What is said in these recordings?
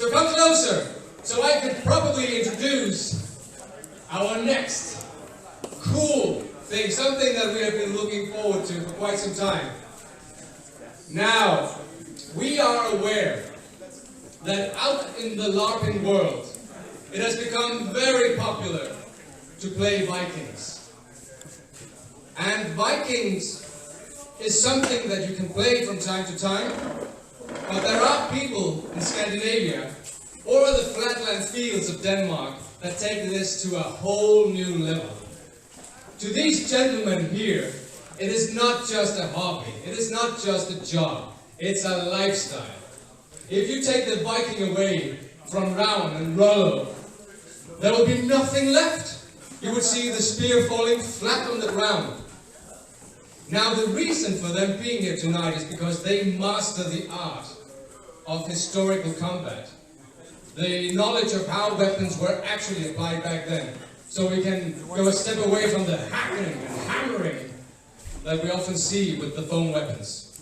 So come closer, so I can properly introduce our next cool thing, something that we have been looking forward to for quite some time. Now, we are aware that out in the LARPing world, it has become very popular to play Vikings. And Vikings is something that you can play from time to time, but there are people in Scandinavia or the flatland fields of Denmark that take this to a whole new level. To these gentlemen here, it is not just a hobby, it is not just a job, it's a lifestyle. If you take the Viking away from Ravn and Rollo, there will be nothing left. You would see the spear falling flat on the ground. Now the reason for them being here tonight is because they master the art of historical combat. The knowledge of how weapons were actually applied back then. So we can go a step away from the hacking and hammering that we often see with the foam weapons.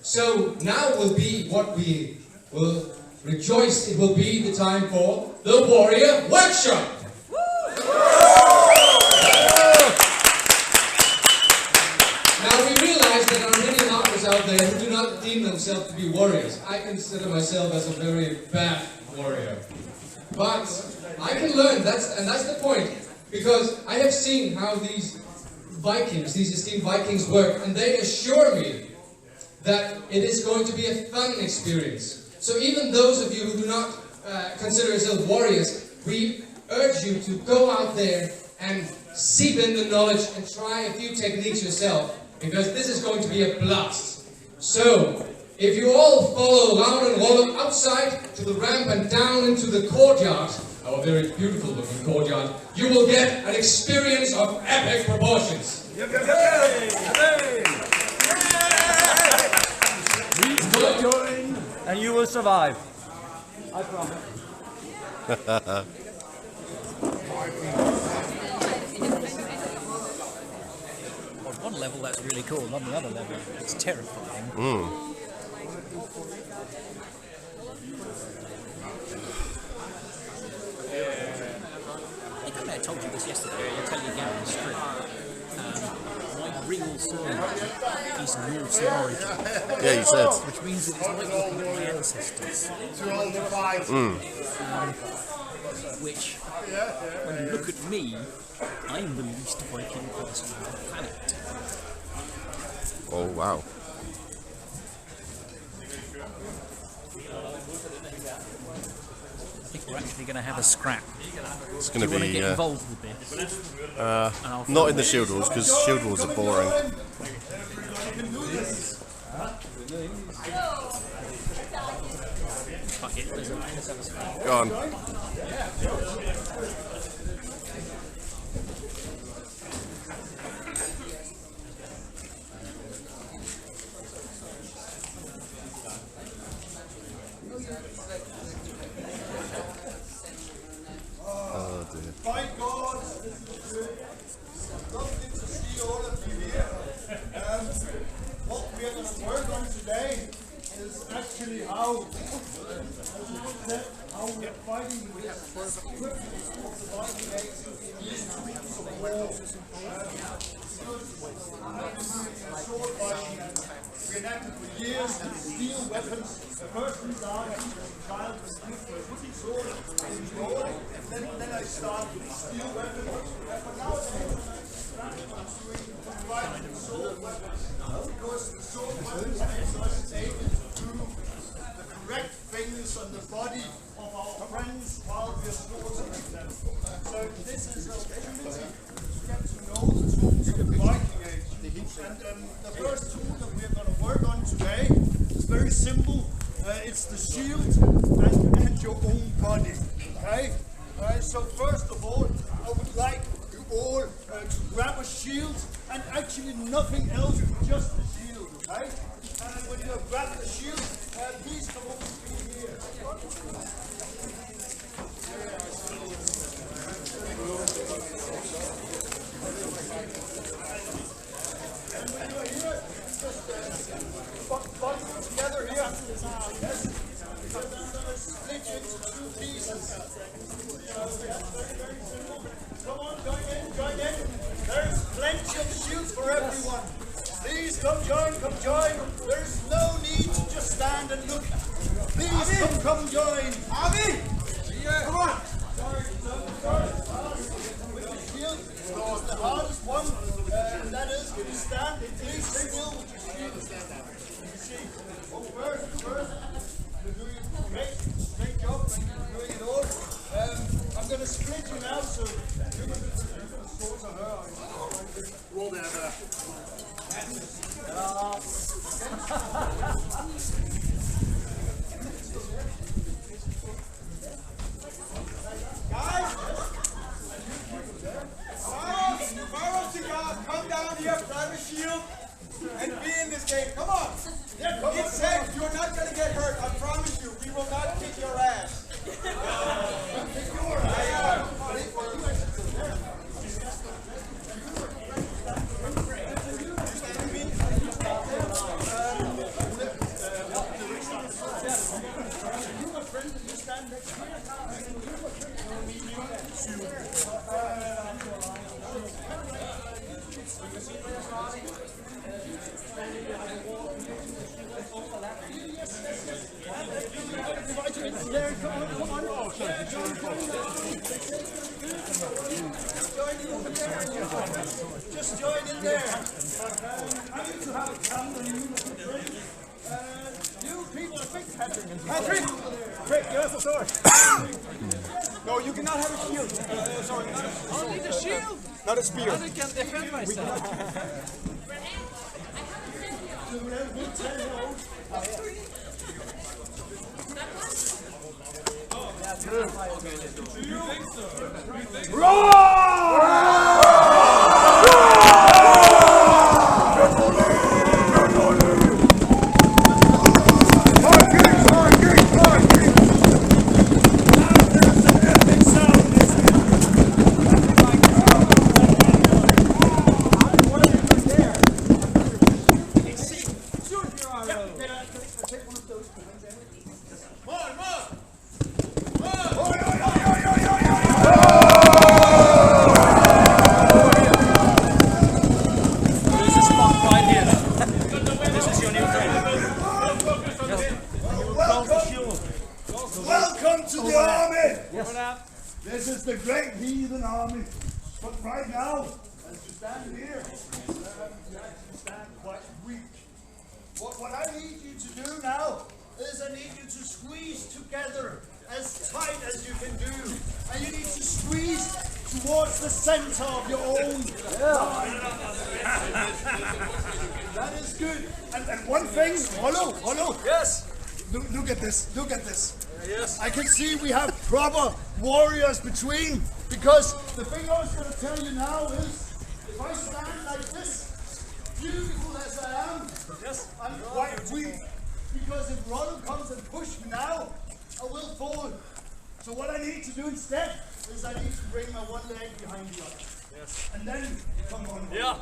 So now will be what we will rejoice. It will be the time for the Warrior Workshop. Now we realize that there are many larpers out there who do not deem themselves to be warriors. I consider myself as a very bad warrior. But I can learn, and that's the point, because I have seen how these Vikings, these esteemed Vikings work, and they assure me that it is going to be a fun experience. So even those of you who do not consider yourselves warriors, we urge you to go out there and seep in the knowledge and try a few techniques yourself, because this is going to be a blast. So, if you all follow Ravn and Rollo outside to the ramp and down into the courtyard, our very beautiful looking courtyard, you will get an experience of epic proportions. Join and you will survive. I promise. On one level that's really cool, on the other level it's terrifying. I think I may have told you this yesterday, I'll tell you again on the street. My real soul is Norse in origin. Yeah, you said. Which means that it's like looking at my ancestors. Which, when you look at me, I'm the least Viking person on the planet. Oh, wow. I think we're actually going to have a scrap. It's going to be... get involved with this? not in the shield walls, because shield walls are boring. Fuck it, let's have a scrap. Go on. Oh dear. My God, it's lovely to see all of you here. What we are going to work on today is actually how we are fighting with this equipment of the Viking Age in these weeks of war. Sword fighting, we enacted for years with steel weapons. First we started as a child with a wooden sword in roll, then I started with steel weapons. But nowadays, I'm doing fighting sword weapons because the sword weapons makes us able to do the correct things on the body of our friends while we are slaughtering them. So this is an opportunity to get to know the tools of the Viking Age. And the first tool that we are going to work on today is very simple. It's the shield and your own body. Okay? So first of all, I would like you all to grab a shield and actually nothing else, just the shield. Okay? And when you have grabbed the shield, please come over to me here. And when you are here, just bundle together here. Yes. whatever. Guys! Borrow cigar, come down here, grab a shield, and be in this game. Come on! It's safe, you're not going to get hurt, I promise you. We will not kick your ass. Kick your ass. Just join in there. I need to have a count on you. You people are big Patrick! Quick, give us a sword. No, you cannot have a shield. Sorry, not a sword. Only the shield? Not a spear. I can defend myself. Welcome to the army! Yes. This is the great heathen army. But right now, as you stand here, you stand quite weak. What I need you to do now is I need you to squeeze together as tight as you can do. And you need to squeeze towards the center of your own line. That is good. And one thing, hello. Yes. Look at this, look at this. Yes. I can see we have proper warriors between, because the thing I was going to tell you now is, if I stand like this, beautiful as I am, yes, I'm quite weak, because if Rollo comes and push me now, I will fall. So what I need to do instead is I need to bring my one leg behind the other. Yes. And then come on. Yeah.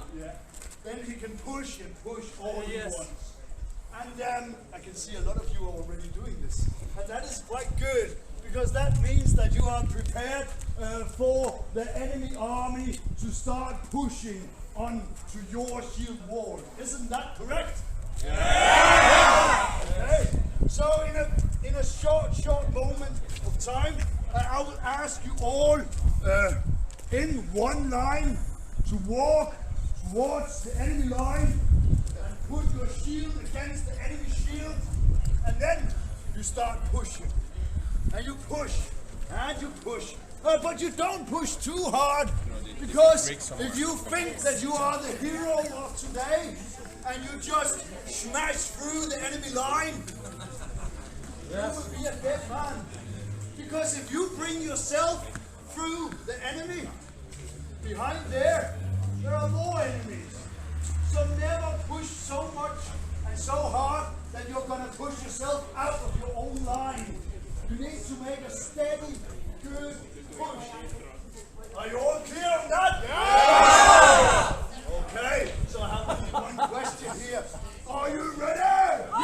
Then he can push and push all at once. And I can see a lot of you are already doing this. And that is quite good, because that means that you are prepared for the enemy army to start pushing on to your shield wall. Isn't that correct? Yeah! Okay. So in a short moment of time, I will ask you all in one line to walk towards the enemy line. Put your shield against the enemy shield, and then you start pushing. And you push, and you push. But you don't push too hard, because if you think that you are the hero of today, and you just smash through the enemy line, you will be a dead man. Because if you bring yourself through the enemy, behind there are more enemies. So never push so much and so hard that you're going to push yourself out of your own line. You need to make a steady, good push. Are you all clear on that? Yeah! Okay, so I have only one question here. Are you ready?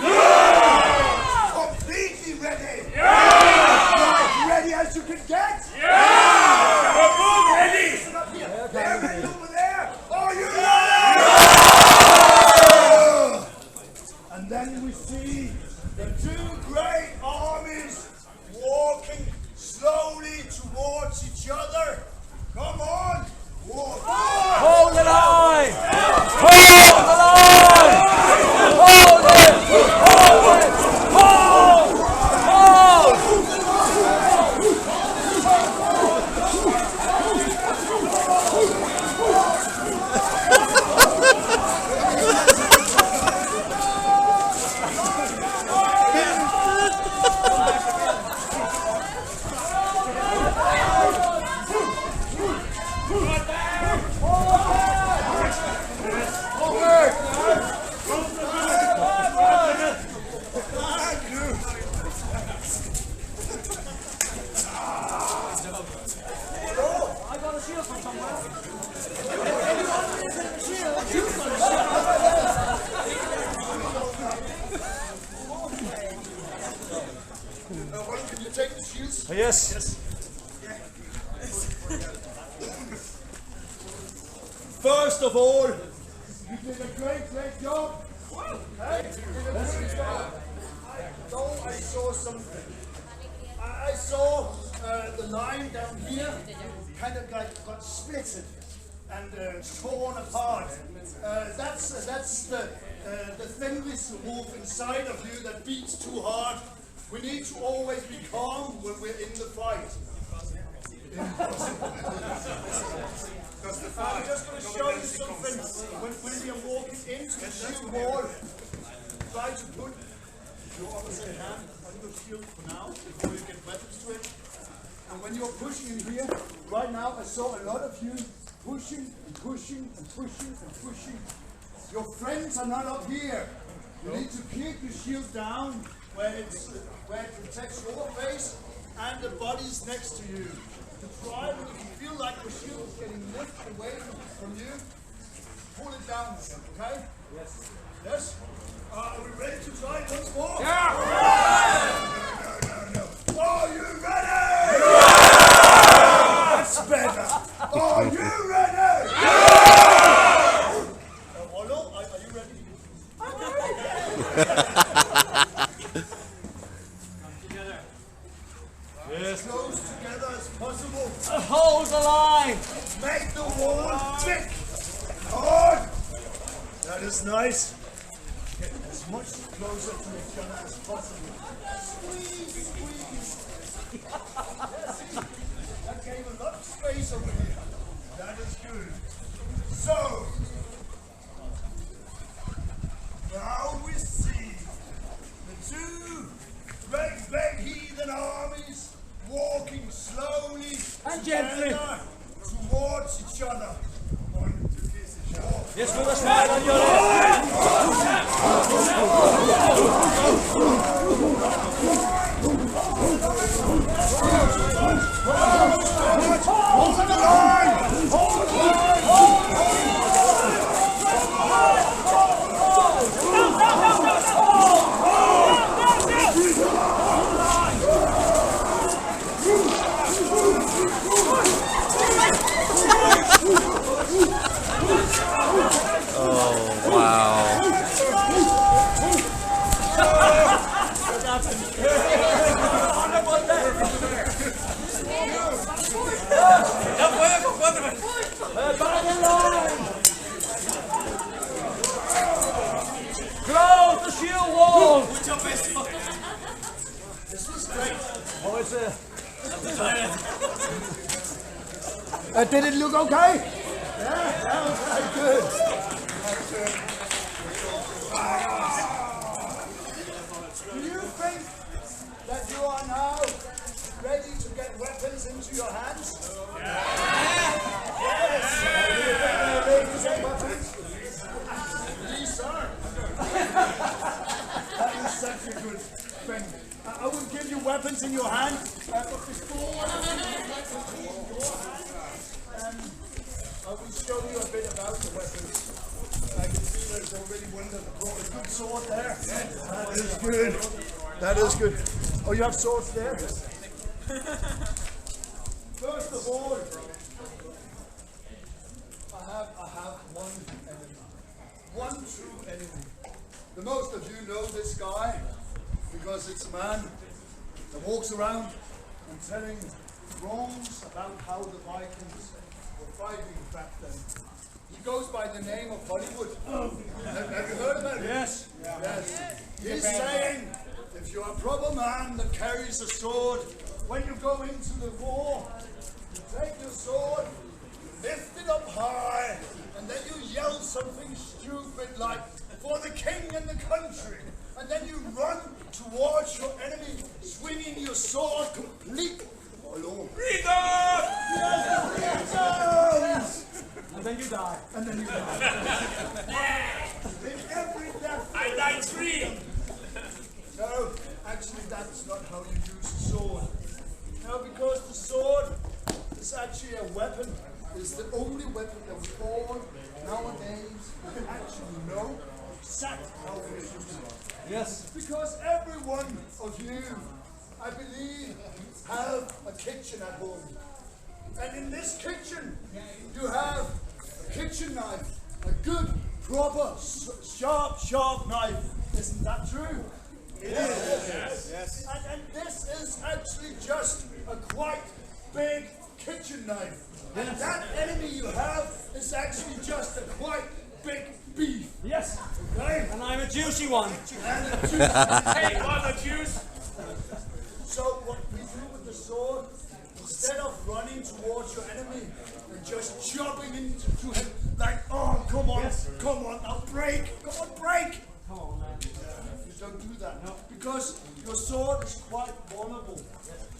Yeah! Completely ready? Yeah! Ready as you can get? Yeah! We're ready! Listen up here. They're ready over there. Are you ready? And then we see the two great armies walking slowly towards each other. Come on! Whoa. Can you take the shields? Yes. First of all, you did a great job. Hey, you did a great job. I saw something. I saw the line down here kind of like got splitted and torn apart. That's the thinless wolf inside of you that beats too hard. We need to always be calm when we're in the fight. I'm just going to show you something. When you're walking into the shield wall, try to put your opposite hand on your shield for now, before you get weapons to it. And when you're pushing in here, right now I saw a lot of you pushing and pushing and pushing and pushing. Your friends are not up here. You need to keep your shield down where it protects your face and the bodies next to you. To try, when you feel like your shield is getting lifted away from you, pull it down, okay? Yes. Yes? Are we ready to try once more? Yeah! No. Are you ready? Yeah! That's better. Are you ready? Yeah! Olo, are you ready? I'm ready. As close together as possible. Hold the line. Make the wall thick. Hard. That is nice. Get as much closer to each other as possible. Squeeze. That gave a lot of space over here. That is good. So, now we see the two great heathen armies walking slowly and gently towards each other. Wanting to kiss each other. Yes, with a smile on your lips. Hold the line! Hold the line! Oh, wow. Close the shield wall. This was great. Oh, it's Did it look okay? Yeah, that was very good. Do you think that you are now ready to get weapons into your hands? Yes. Ready to get weapons? Please, sir. That is such a good thing. I will give you weapons in your hand, but before I will show you a bit about the weapons. I can see there's already one that brought a good sword there. That is good. That is good. Oh, you have swords there? First of all, I have one enemy. One true enemy. The most of you know this guy because it's a man that walks around and telling wrongs about how the Vikings were fighting back then. He goes by the name of Hollywood. Have you heard about him? yes. Yes. He's saying, if you're a proper man that carries a sword, when you go into the war, you take your sword, you lift it up high, and then you yell something stupid like, for the king and the country. And then you run towards your enemy, swinging your sword completely. Hello. Yes, And then you die. and then you die. In every death. I died free! No, actually that's not how you use a sword. No, because the sword is actually a weapon. is the only weapon that we all nowadays can actually know exactly how we use it. Yes. Because every one of you, I believe, have a kitchen at home. And in this kitchen, you have a kitchen knife, a good, proper, sharp knife. Isn't that true? It is. Yes. And this is actually just a quite big kitchen knife. And that enemy you have is actually just a quite big beef. Yes. Okay? And I'm a juicy one. And a juice. Hey, what a juice! So what we do with the sword, instead of running towards your enemy and just chopping into him like, oh, come on, come on, now break, come on, break. Come on, man. You don't do that, no, because your sword is quite vulnerable.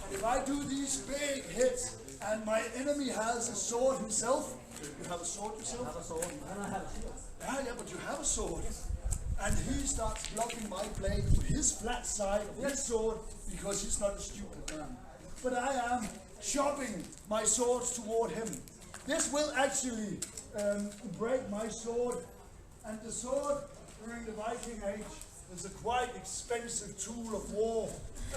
And if I do these big hits and my enemy has a sword himself, you have a sword yourself? I have a sword and I have a shield. Yeah, but you have a sword. And he starts blocking my blade with his flat side of his sword because he's not a stupid man. But I am chopping my swords toward him. This will actually break my sword. And the sword during the Viking Age is a quite expensive tool of war.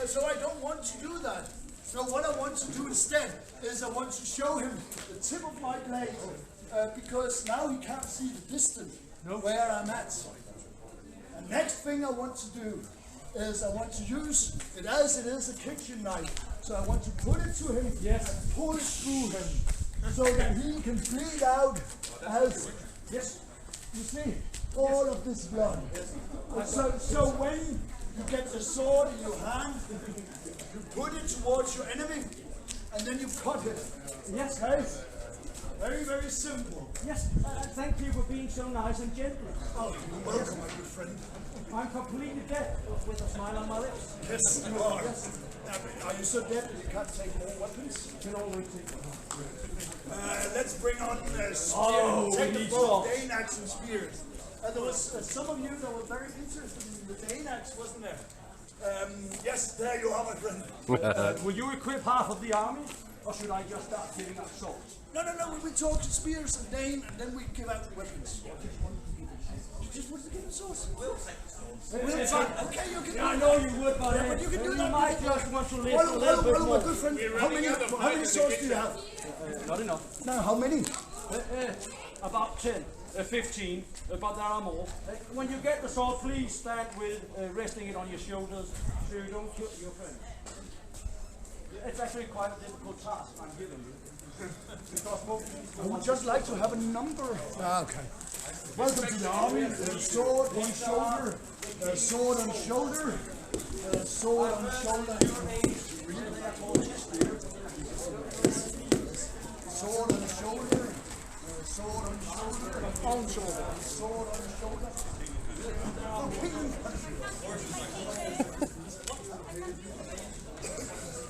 So I don't want to do that. So what I want to do instead is I want to show him the tip of my blade because now he can't see the distance where I'm at. And next thing I want to do is I want to use it as it is a kitchen knife. So I want to put it to him and pull it through him so that he can bleed out as, you see, all of this blood. So when you get the sword in your hand, you put it towards your enemy and then you cut it. Yes. Okay? Very, very simple. Yes. Thank you for being so nice and gentle. Oh, you're welcome, my good friend. I'm completely dead with a smile on my lips. Yes, you are. Are you so dead that you can't take more weapons? You can always take them. Let's bring on the spear. Oh, Take we the need both swords. Dane axe and spears. There was some of you that were very interested in the Dane axe, wasn't there? Yes, there you are, my friend. Will you equip half of the army? Or should I just start giving out swords? No, we talk to spears and Dane, and then we give out the weapons. You just wanted to give them swords? We'll take swords. Okay, you can do I that. know you would, but, But you can do that. might just want to live a Well, little bit my more. good friend, how many swords do you have? Not enough. No, how many? About 10, 15, but there are more. When you get the sword, please stand with resting it on your shoulders so you don't kill your friend. It's actually quite a difficult task I'm giving you. Because most people I would just like to have a number. Okay. Welcome to the army. Sword on shoulder. Sword on shoulder. Sword on shoulder. Sword on shoulder. Sword on shoulder. On shoulder. Sword on shoulder.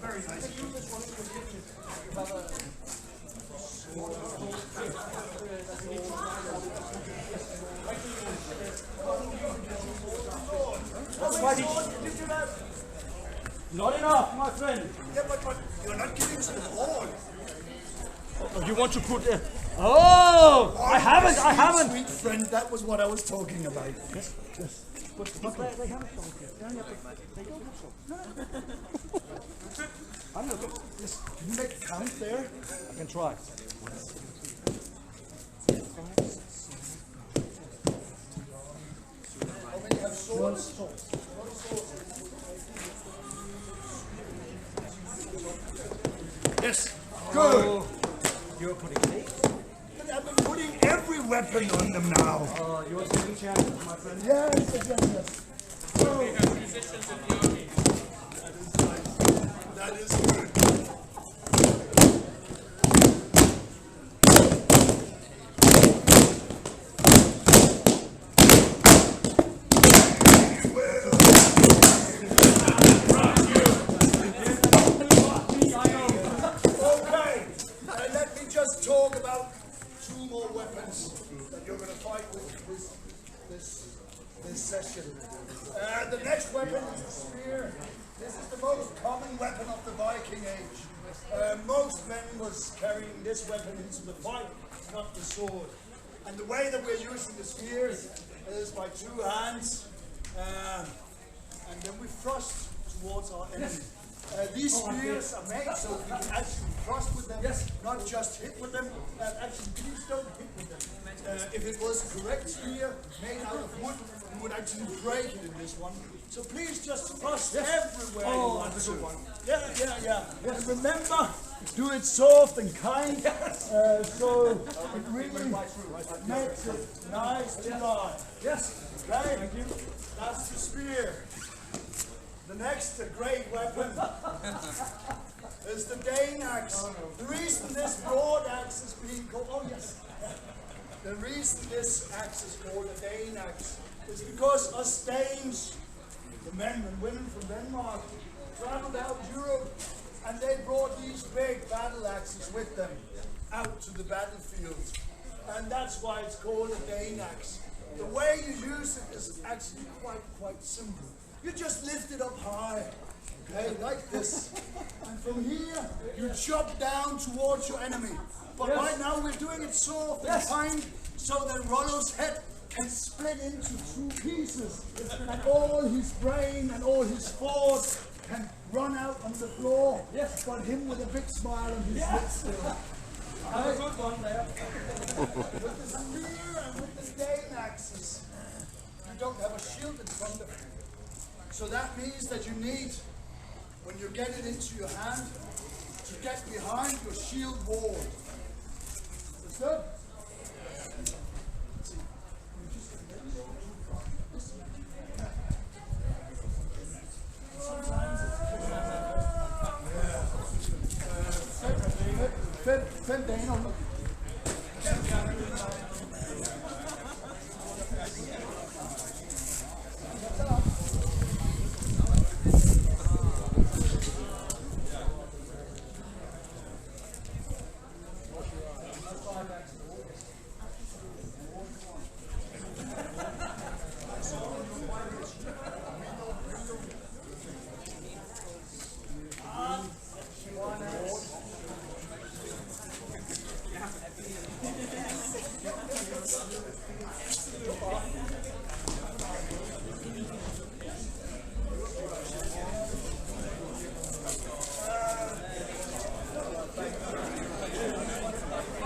Very nice. Not enough, my friend. Yeah, but you're not giving to them all. Oh, you want to put the... Oh! I haven't! Sweet friend, that was what I was talking about. Yes. But they haven't sold yet. They don't have sold. I'm not good. Can you make a count there? I can try. How many have swords? Yes. Good. You're putting me. But I've been putting every weapon on them now. Oh, you're taking chances, my friend. Yes. That is good. Okay, let me just talk about two more weapons that you're going to fight with this session. The next weapon is the spear. This is the most common weapon of the Viking age. Most men was carrying this weapon into the fight, not the sword. And the way that we're using the spears is by two hands, and then we thrust towards our enemy. These spears are made so we can actually thrust with them, not just hit with them. Actually, please don't hit with them. If it was a correct spear made out of wood, you would actually break it in this one. So please just thrust everywhere you want to. Yeah. And remember, do it soft and kind, so it really makes it nice to lie. Yes. Okay. Thank you. That's the spear. The next great weapon is the Dane axe. The reason this broad axe is being called, the reason this axe is called a Dane axe is because us Danes, the men and women from Denmark, traveled out Europe and they brought these big battle axes with them out to the battlefield. And that's why it's called a Dane axe. The way you use it is actually quite simple. You just lift it up high, okay, like this. And from here, you chop down towards your enemy. But right now we're doing it soft and kind, so that Rollo's head can split into two pieces. And all his brain and all his force can run out on the floor. Yes, but him with a big smile on his lips still. Have a good one there. With the spear and with the Dane axes, you don't have a shield in front of you. So that means that you need, when you get it into your hand, to get behind your shield wall. Understood? Fem Dane on the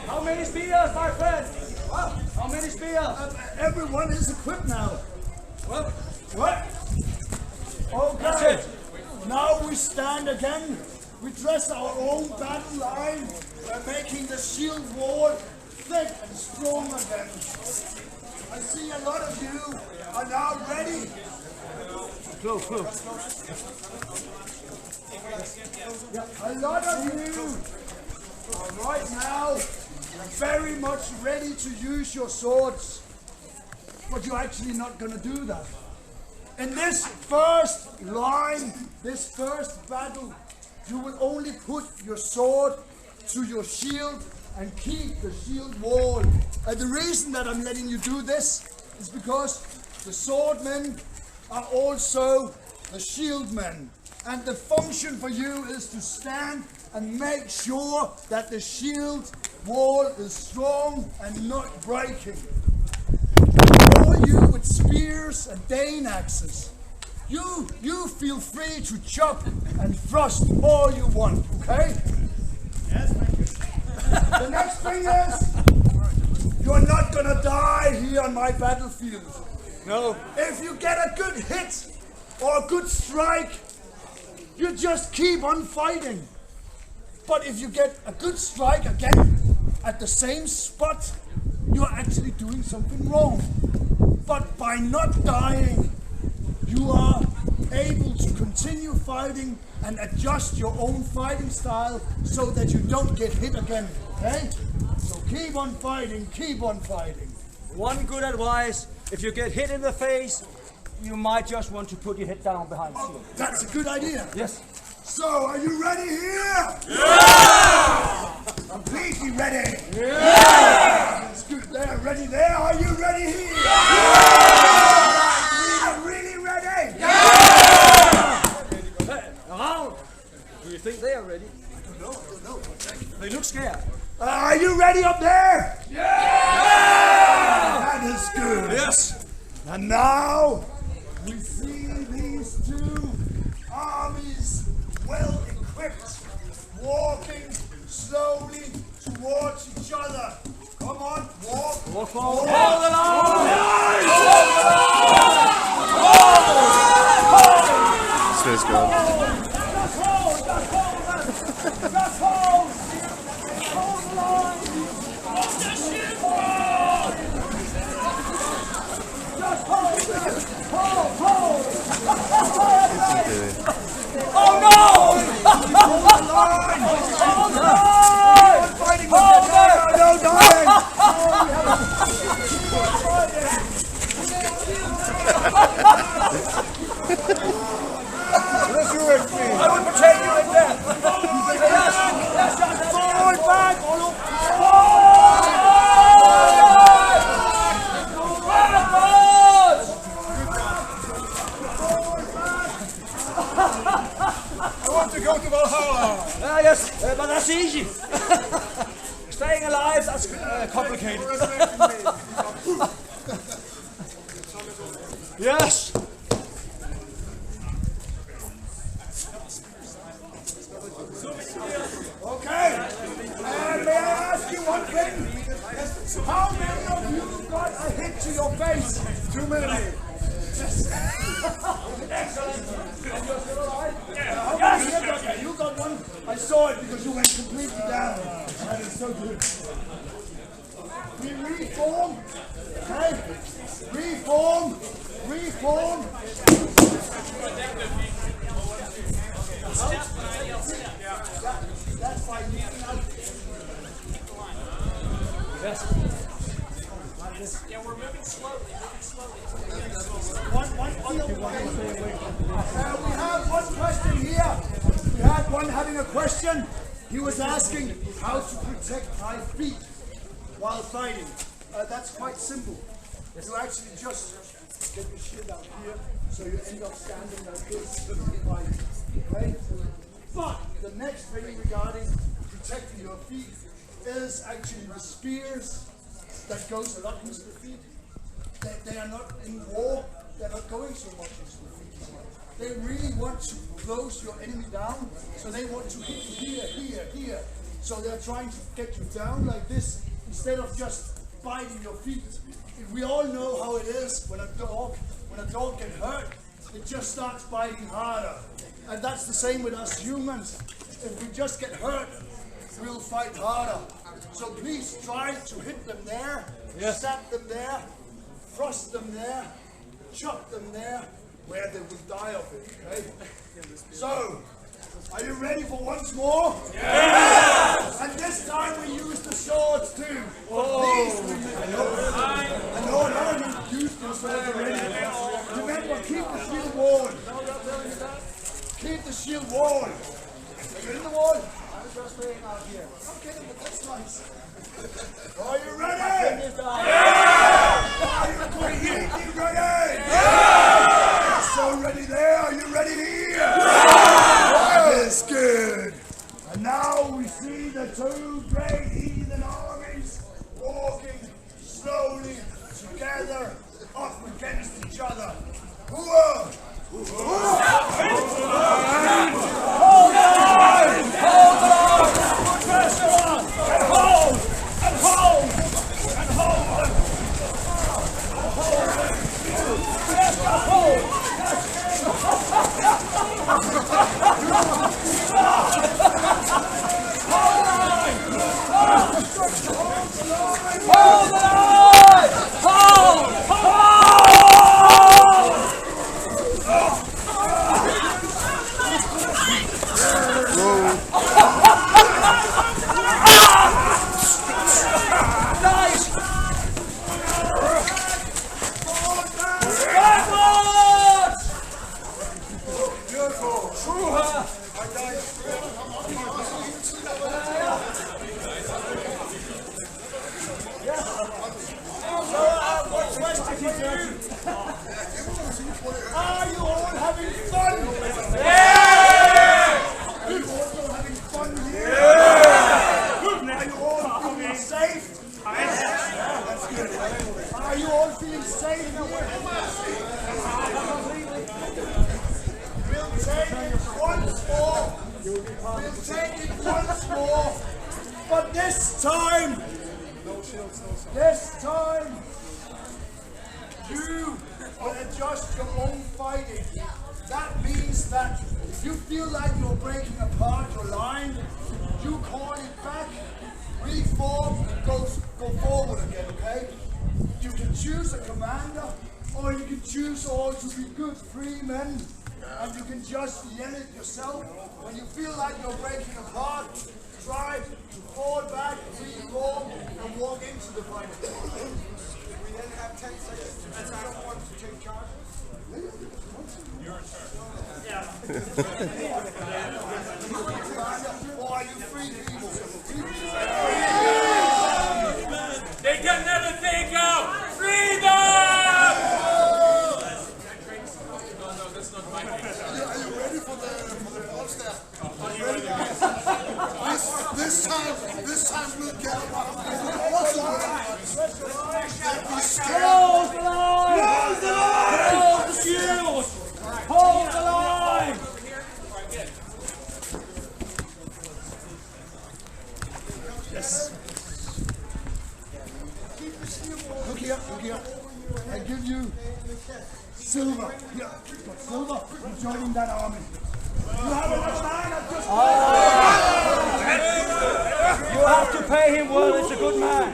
How many spears, my friend? How many spears? Everyone is equipped now. What? Okay. Now we stand again. We dress our own battle line, making the shield wall thick and strong again. I see a lot of you are now ready. Close. A lot of you are right now very much ready to use your swords, but you're actually not going to do that. In this first line, this first battle, you will only put your sword to your shield and keep the shield wall. The reason that I'm letting you do this is because the swordmen are also the shieldmen. And the function for you is to stand and make sure that the shield wall is strong and not breaking. All you with spears and Dane axes, you feel free to chop and thrust all you want, okay? Yes, thank you. The next thing is, you're not gonna die here on my battlefield. No. If you get a good hit or a good strike, you just keep on fighting. But if you get a good strike again at the same spot, you're actually doing something wrong. But by not dying, you are able to continue fighting and adjust your own fighting style so that you don't get hit again, okay? So keep on fighting, keep on fighting. One good advice, if you get hit in the face, you might just want to put your head down behind the shield. That's a good idea. Yes. So, are you ready here? Yeah! Completely ready? Yeah! That's good there. Ready there? Are you ready here? Yeah! Really ready? Yeah! ready up there? Yeah! That is good. Yes. And now we see these two armies well equipped, walking slowly towards each other. Come on, walk. Walk forward. Hold the line. This is good. Just hold. Just hold. Just hold. Hold the line. Hold the shieldwall. Just hold. Hold. Oh no! Hold the line. Hold the line. Fighting Hold with the no, darling. Let's do it, please. I will protect you in death. Forward, back. I want to go to Valhalla. Yes, but that's easy. Staying alive, that's complicated. Yes. Okay. And may I ask you one thing? How many of you got a hit to your face? Too many. Excellent. And you're still alive? Yes. Okay, you got one. I saw it because you went completely down. That is so good. We reform. Okay? Reform. Reform. That's why you can Yeah, we're moving slowly. We have one question here. We had one having a question. He was asking how to protect my feet while fighting. That's quite simple. You actually just get your shield out here, so you end up standing like this and fight. Okay? But the next thing regarding protecting your feet is actually the spears that goes along with the feet. They are not in war, they're not going so much into the feet. They really want to close your enemy down, so they want to hit you here. So they're trying to get you down like this, instead of just biting your feet. We all know how it is when a dog gets hurt, it just starts biting harder. And that's the same with us humans. If we just get hurt, we'll fight harder. So please try to hit them there, stab them there, thrust them there, chop them there, where they will die of it, okay? So, are you ready for once more? Yeah! And this time we use the swords too. Oh! I know a lot of you use the swords already. Remember, keep the shield wall. Keep the shield wall. Are you in the wall? I'm just laying out here. Okay, but that's nice. Are you ready? Yeah! Are you completely ready? Yeah! So ready there? Are you ready here? Yeah! That is good. And now we see the two great heathen armies walking slowly together up against each other. Hooah! Are you all having fun? Yeah! Are you also having fun here? Yeah! Are you all feeling safe? Are you all feeling safe here? We'll take it once more. We'll take it once more. But this time, you will adjust your own fighting. That means that if you feel like you're breaking apart your line, you call it back, reform, and go forward again, okay? You can choose a commander, or you can choose all to be good free men, and you can just yell it yourself. When you feel like you're breaking apart, try to fall back, reform, and walk into the fight. We then have 10 seconds to someone to take charge. Your turn. Yeah. Or are you free people? They can never take out freedom! No, that's not Vikings. Are you ready for the balls there? This time we'll get a lot of people. Close the line! Close the line! Hold the shield! Hold the line! Yes. Look here. I give you silver. Here, silver. You're joining that army. You have another man. You have to pay him well, it's a good man.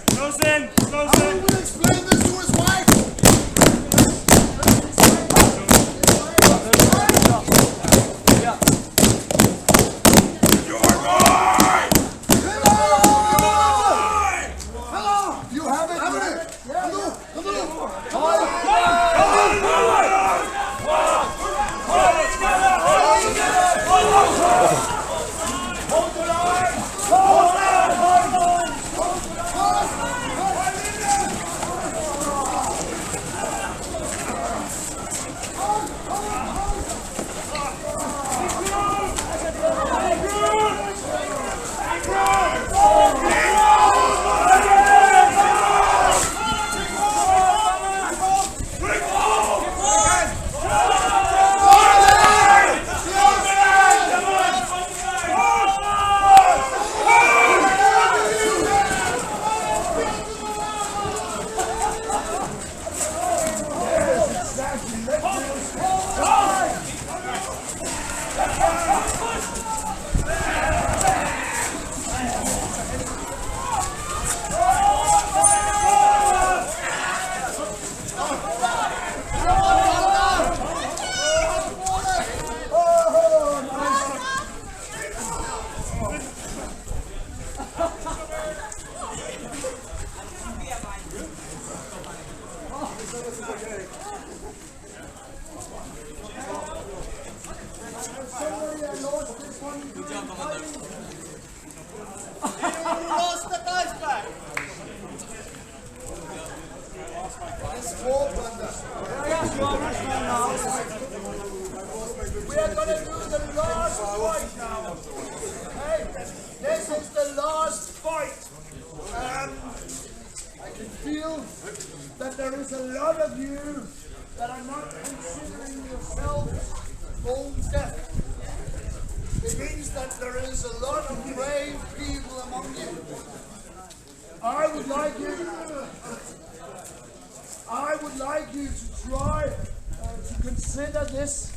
Close in. I will explain this to his wife. Yeah. Hello. You have it. Yeah. We are going to do the last fight now. Okay? This is the last fight. I can feel that there is a lot of you that are not considering yourselves bone deaf. It means that there is a lot of brave people among you. I would like you to try to consider this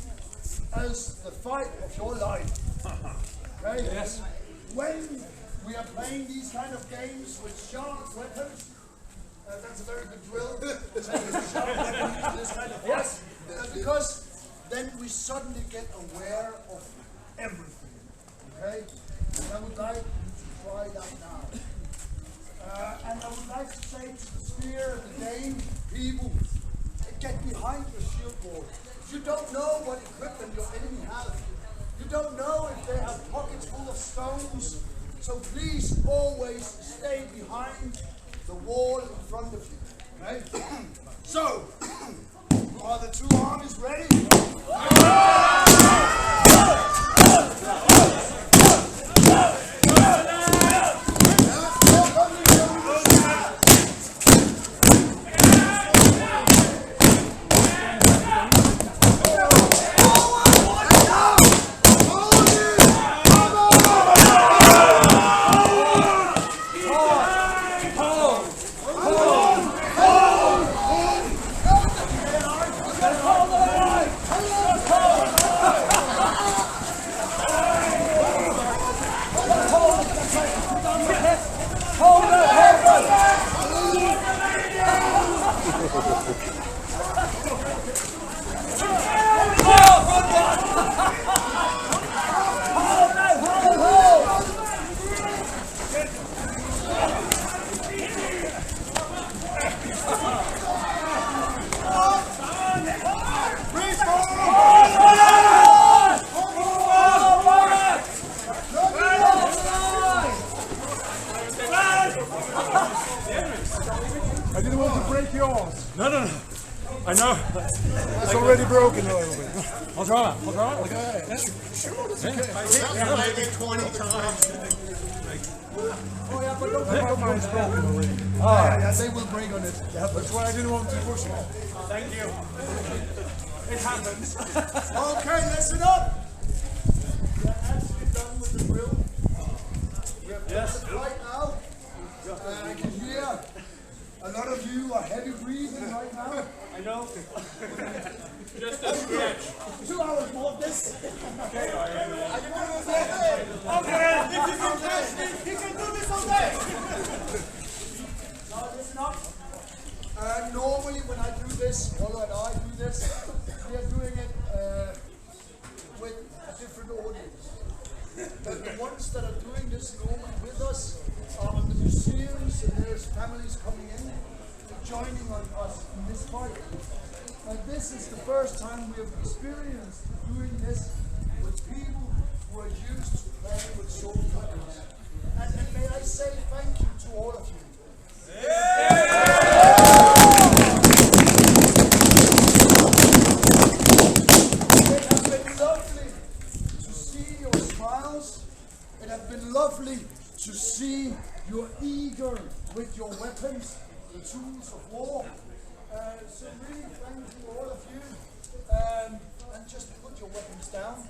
as the fight of your life. Okay? Yes. When we are playing these kind of games with sharp weapons, that's a very good drill. This kind of yes. Because then we suddenly get aware of everything. Okay? And I would like you to try that now. And I would like to say to the spear and the Dane people, get behind your shield wall. You don't know what equipment your enemy has. You don't know if they have pockets full of stones. So please always stay behind the wall in front of you. Right? So, are the two armies ready? I didn't want to break yours. No. I know. It's already broken a little bit. I'll try. Okay. Sure, it's okay. Maybe 20 times. Oh yeah, but don't mine's broken already. Yeah, they will break on it. That's why I didn't want to push it. Thank you. It happens. Okay, listen up. We're actually done with the drill. Yes. Right now, I can hear a lot of you are heavy breathing right now. I know. Just a stretch. 2 hours more of this. Okay, this is interesting. He can do this all day. Now listen up. Normally when I do this, Wallo and I do this, we are doing it with a different audience. But the ones that are doing this normally with us are on the museums, and there's families coming in and joining on us in this fight. And this is the first time we have experienced doing this with people who are used to playing with sword weapons. And may I say thank you to all of you. It has been lovely to see your smiles. It has been lovely to see you're eager with your weapons, the tools of war. So really thank you all of you. And just put your weapons down.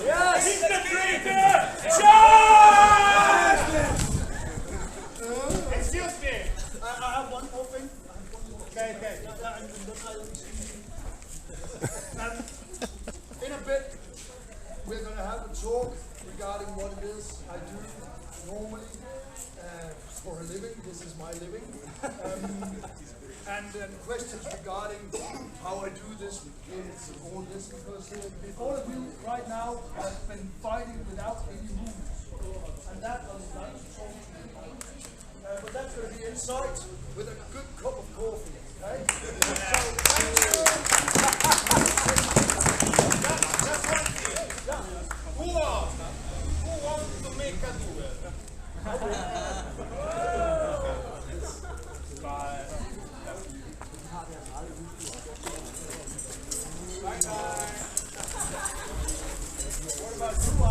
Yes! He's the traitor! Charge! Excuse me. I have one more thing. Okay. In a bit, we're going to have a talk regarding what it is I do normally for a living. This is my living. And questions regarding how I do this with kids and all this, because all of you right now have been fighting without any rules. And that I would like to talk to you about. But that's going to be inside with a good cup of coffee, okay? So, thank you. That's one thing. Who wants to make a duel?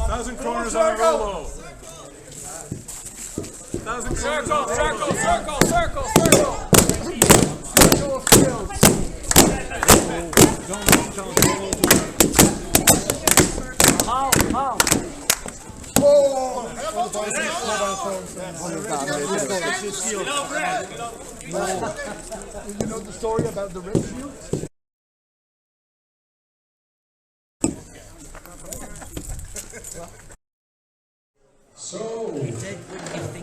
Thousand corners on a Rolo. Thousand circle. How? You know the story about the red shield? So,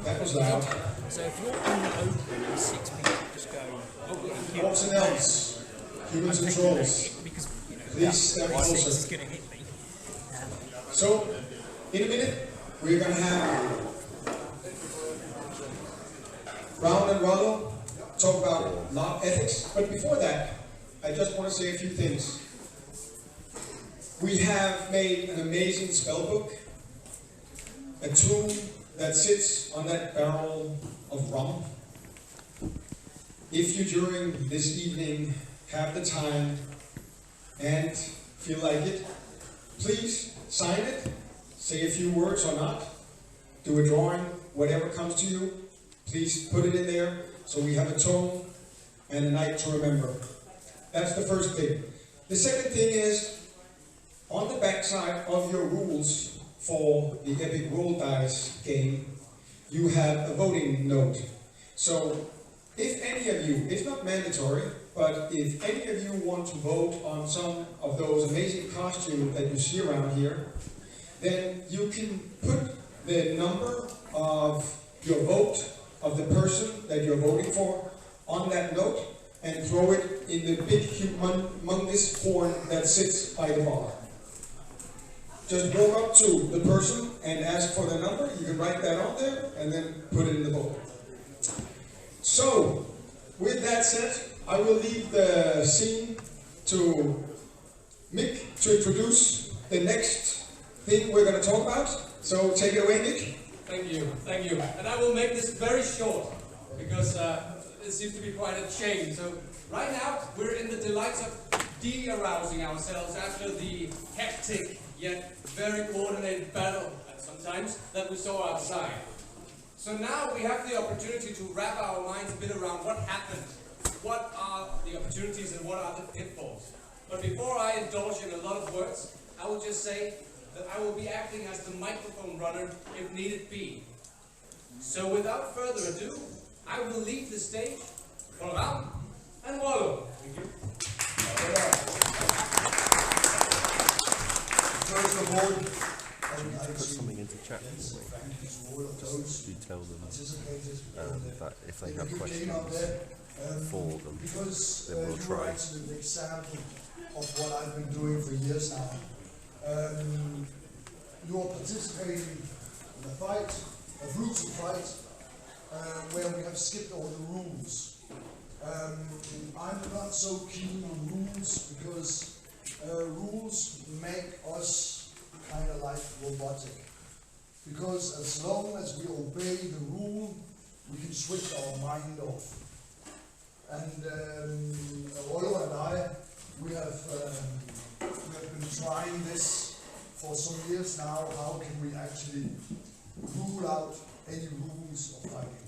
that was loud. So if you're in the open and 6 people just go, Orcs and elves, humans and trolls, because please step six is closer. going to hit me. So, in a minute, we're going to have Brown and Rollo talk about larp ethics. But before that, I just want to say a few things. We have made an amazing spell book, a tool that sits on that barrel of rum. If you during this evening have the time and feel like it, please sign it, say a few words or not, do a drawing, whatever comes to you, please put it in there so we have a tone and a night to remember. That's the first thing. The second thing is, on the backside of your rules for the Epic Roll Dice game, you have a voting note. So if any of you, it's not mandatory, but if any of you want to vote on some of those amazing costumes that you see around here, then you can put the number of your vote of the person that you're voting for on that note and throw it in the big humongous horn that sits by the bar. Just walk up to the person and ask for the number. You can write that on there and then put it in the book. So, with that said, I will leave the scene to Mick to introduce the next thing we're going to talk about. So, take it away, Mick. Thank you, thank you. And I will make this very short because it seems to be quite a change. So, right now, we're in the delights of de-arousing ourselves after the hectic yet very coordinated battle, sometimes, that we saw outside. So now we have the opportunity to wrap our minds a bit around what happened, what are the opportunities and what are the pitfalls. But before I indulge in a lot of words, I will just say that I will be acting as the microphone runner if needed be. So without further ado, I will leave the stage for Ram and Wallo. Thank you. First of all, Put something into chat for me. You tell them that if they have questions for them, then we'll try. You're actually an example of what I've been doing for years now. You are participating in a fight, a brutal fight, where we have skipped all the rules. I'm not so keen on rules because rules make us kind of like robotic. Because as long as we obey the rule, we can switch our mind off. And Rollo and I, we have been trying this for some years now. How can we actually rule out any rules of fighting?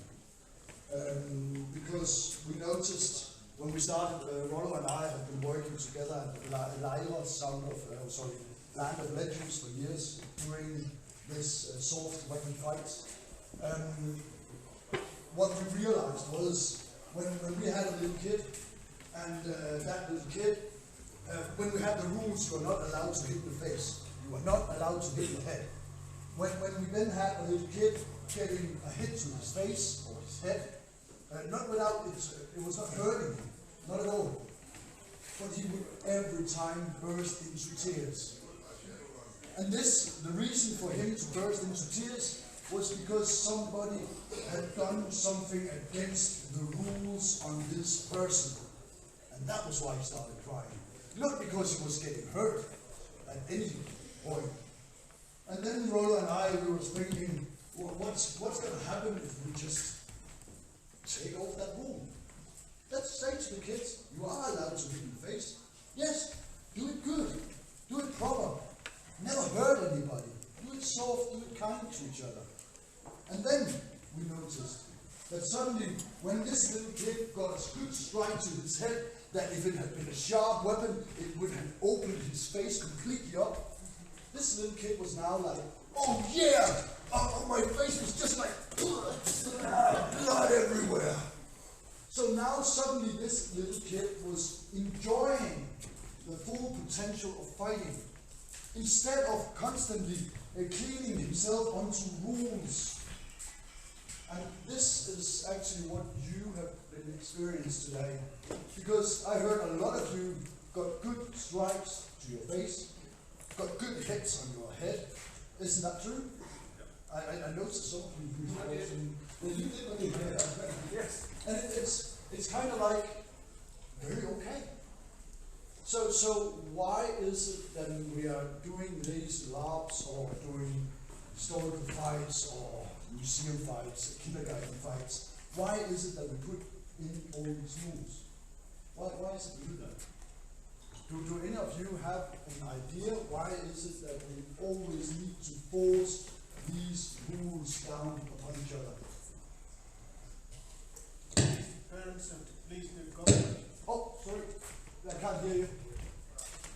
Because we noticed when we started, Rollo and I have been working together at Land of Legends for years, doing this soft weapon fights. What we realized was when we had a little kid, and that little kid, when we had the rules, you were not allowed to hit the face. You were not allowed to hit the head. When we then had a little kid getting a hit to his face or his head, not without it was not hurting him, not at all. But he would every time burst into tears. And the reason for him to burst into tears was because somebody had done something against the rules on this person. And that was why he started crying. Not because he was getting hurt at any point. And then Rollo and I, we were thinking, well, what's going to happen if we just take off that rule? Let's say to the kids, you are allowed to hit in the face. Yes, do it good, do it proper. Never hurt anybody. Do it soft, do it kind to each other. And then we noticed that suddenly, when this little kid got a good strike to his head, that if it had been a sharp weapon, it would have opened his face completely up. This little kid was now like, oh yeah! My face was just like, blood everywhere. So now suddenly this little kid was enjoying the full potential of fighting. Instead of constantly cleaning himself onto rules. And this is actually what you have been experienced today. Because I heard a lot of you got good strikes to your face, got good hits on your head. Isn't that true? I noticed some of you did. Yes. And it's kind of like very okay. So why is it that we are doing these larps or doing historical fights or museum fights, kindergarten fights? Why is it that we put in all these rules? Why is it we do that? Do any of you have an idea why is it that we always need to force these rules down upon each other? Parents and police the government. Oh, sorry, I can't hear you.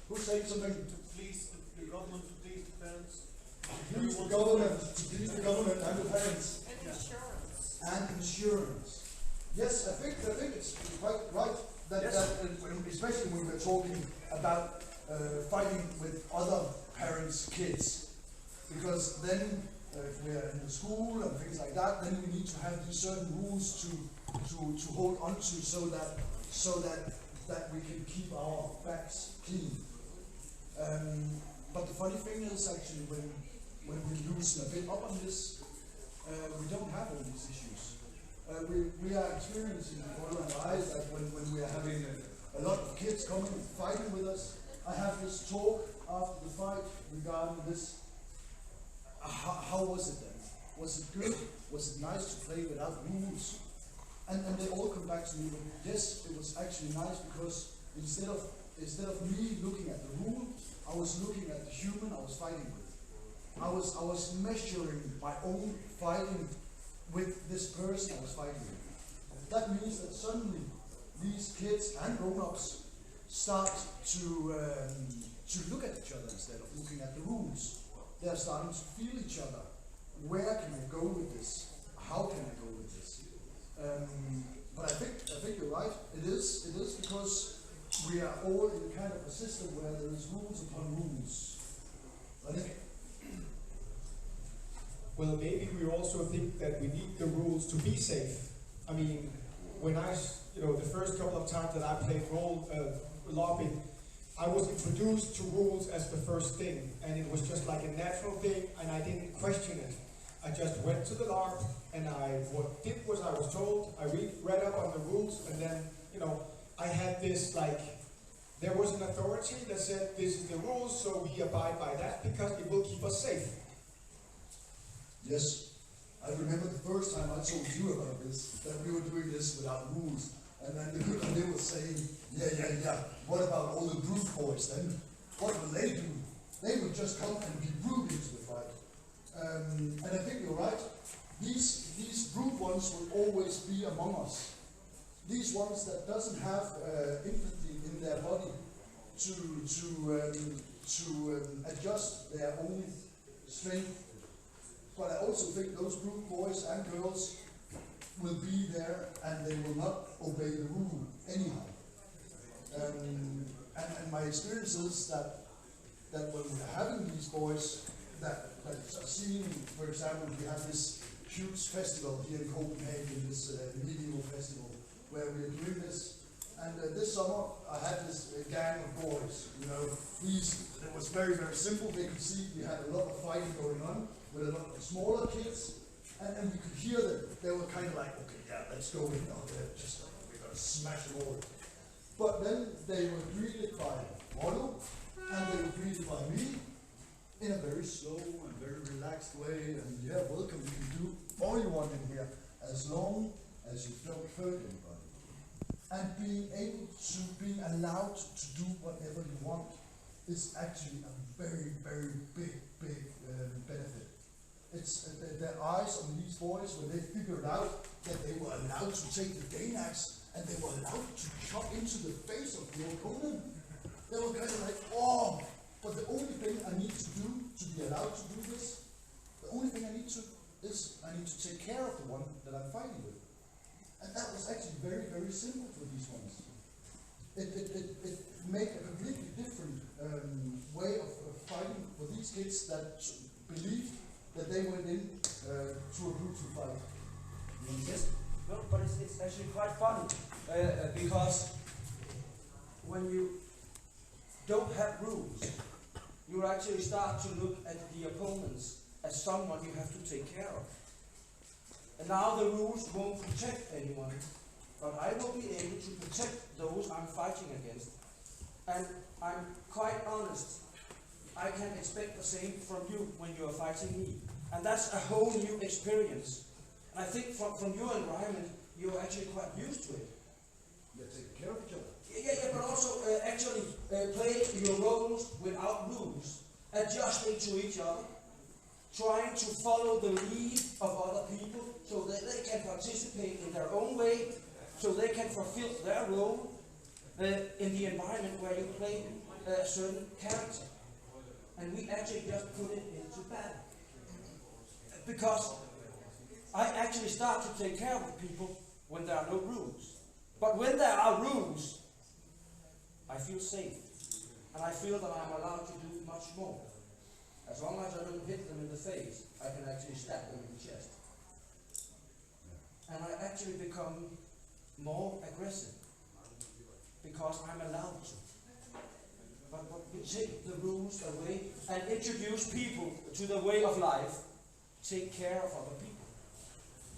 Who's saying something? To police the government, to police the parents. Please the government, to please the government and the parents. And insurance. And insurance. Yes, I think it's quite right that, yes. Especially when we're talking about fighting with other parents' kids. Because then, if we are in the school and things like that, then we need to have these certain rules to hold on to so that we can keep our backs clean. But the funny thing is actually when we loosen a bit up on this, we don't have all these issues. We are experiencing before our eyes that when we are having a lot of kids coming and fighting with us, I have this talk after the fight regarding this. How was it then? Was it good? Was it nice to play without rules? And they all come back to me, yes, it was actually nice because instead of me looking at the rule, I was looking at the human I was fighting with. I was measuring my own fighting with this person I was fighting with. That means that suddenly these kids and grown-ups start to look at each other instead of looking at the rules. They are starting to feel each other. Where can I go with this? How can I go with this? But I think you're right. It is because we are all in kind of a system where there is rules upon rules. Well, maybe we also think that we need the rules to be safe. I mean, when the first couple of times that I played larping, I was introduced to rules as the first thing, and it was just like a natural thing, and I didn't question it. I just went to the larp, and I did what I was told. I read up on the rules, and then, I had this, there was an authority that said, this is the rules, so we abide by that, because it will keep us safe. Yes, I remember the first time I told you about this, that we were doing this without rules. And then the good idea was saying, yeah, what about all the brute boys then? What will they do? They would just come and be brute into the fight. And I think you're right. These brute ones will always be among us. These ones that doesn't have empathy in their body to adjust their own strength. But I also think those brute boys and girls will be there and they will not obey the rule anyhow. And my experience is that when we're having these boys that are seeing, for example, we have this huge festival here in Copenhagen, this medieval festival, where we're doing this. And this summer I had this gang of boys, it was very, very simple. They could see we had a lot of fighting going on with a lot of smaller kids. And we could hear them. They were kind of like, okay, yeah, let's go in now. They're just like, we're going to smash them all. But then they were greeted by Mono, and they were greeted by me in a very slow and very relaxed way. And yeah, welcome, you can do all you want in here, as long as you don't hurt anybody. And being allowed to do whatever you want is actually a very, very big benefit. It's their eyes on these boys when they figured out that they were allowed to take the Dane axe and they were allowed to chop into the face of the opponent. They were kind of like, oh, but the only thing I need to do to be allowed to do this, the only thing I need to take care of the one that I'm fighting with. And that was actually very, very simple for these ones. It made a completely different way of fighting for these kids that believed that they went in to a brutal fight. Yes? No, but it's actually quite funny because when you don't have rules, you actually start to look at the opponents as someone you have to take care of. And now the rules won't protect anyone, but I will be able to protect those I'm fighting against. And I'm quite honest, I can expect the same from you when you are fighting me. And that's a whole new experience. And I think from your environment, you're actually quite used to it. You're taking care of each other. Yeah, but also actually play your roles without rules, adjusting to each other, trying to follow the lead of other people so that they can participate in their own way, so they can fulfill their role in the environment where you play a certain character. And we actually just put it into battle. Because I actually start to take care of people when there are no rules. But when there are rules, I feel safe. And I feel that I'm allowed to do much more. As long as I don't hit them in the face, I can actually stab them in the chest. And I actually become more aggressive because I'm allowed to. But we take the rules away and introduce people to the way of life, take care of other people.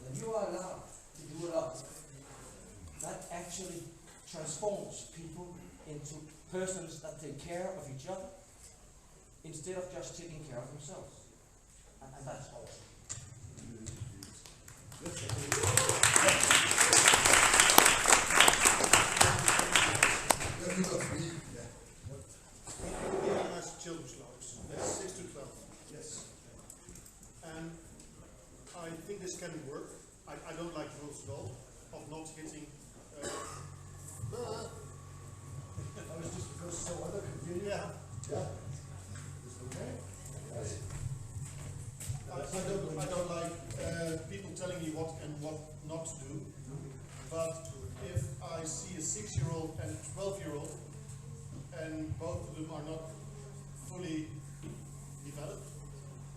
When you are allowed to do a lot, that actually transforms people into persons that take care of each other instead of just taking care of themselves. And that's awesome. Children's larps. That's 6 to 12. Yes. And I think this can work. I don't like rules at all of not hitting. I was just because so other can Yeah. Yeah. It's okay. Yes. I don't like people telling me what and what not to do. But if I see a 6-year-old and a 12-year-old, and both of them are not fully developed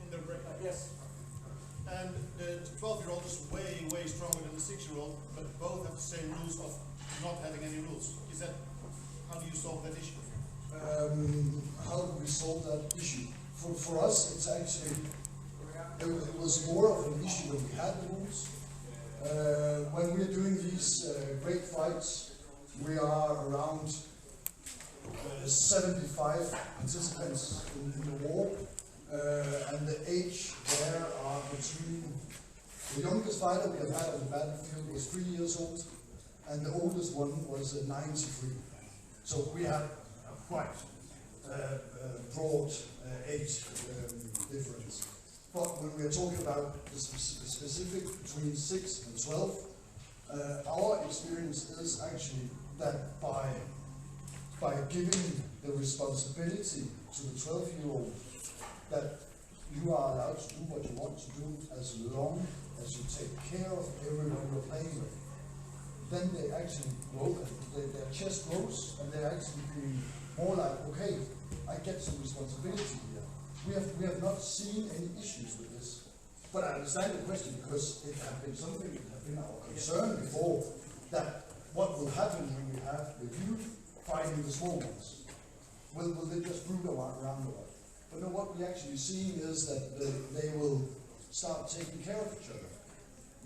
in their brain, Yes. and the 12-year-old is way, way stronger than the 6-year-old, but both have the same rules of not having any rules. Is that, how do you solve that issue? How do we solve that issue? For us, it's actually, it was more of an issue when we had the rules. When we're doing these great fights, we are around 75 participants in the war, and the age there are between, the youngest fighter we have had on the battlefield was 3 years old, and the oldest one was 93. So we have quite broad age difference. But when we're talking about the specific between 6 and 12, our experience is actually that by giving the responsibility to the 12-year-old that you are allowed to do what you want to do as long as you take care of everyone you're playing with, then they actually grow, their chest grows, and they're actually being more like, okay, I get some responsibility here. We have not seen any issues with this. But I understand the question because it has been something that has been our concern before, that what will happen when we have the youth fighting the small ones? Will they just root around the world? But no, what we're actually seeing is that they will start taking care of each other.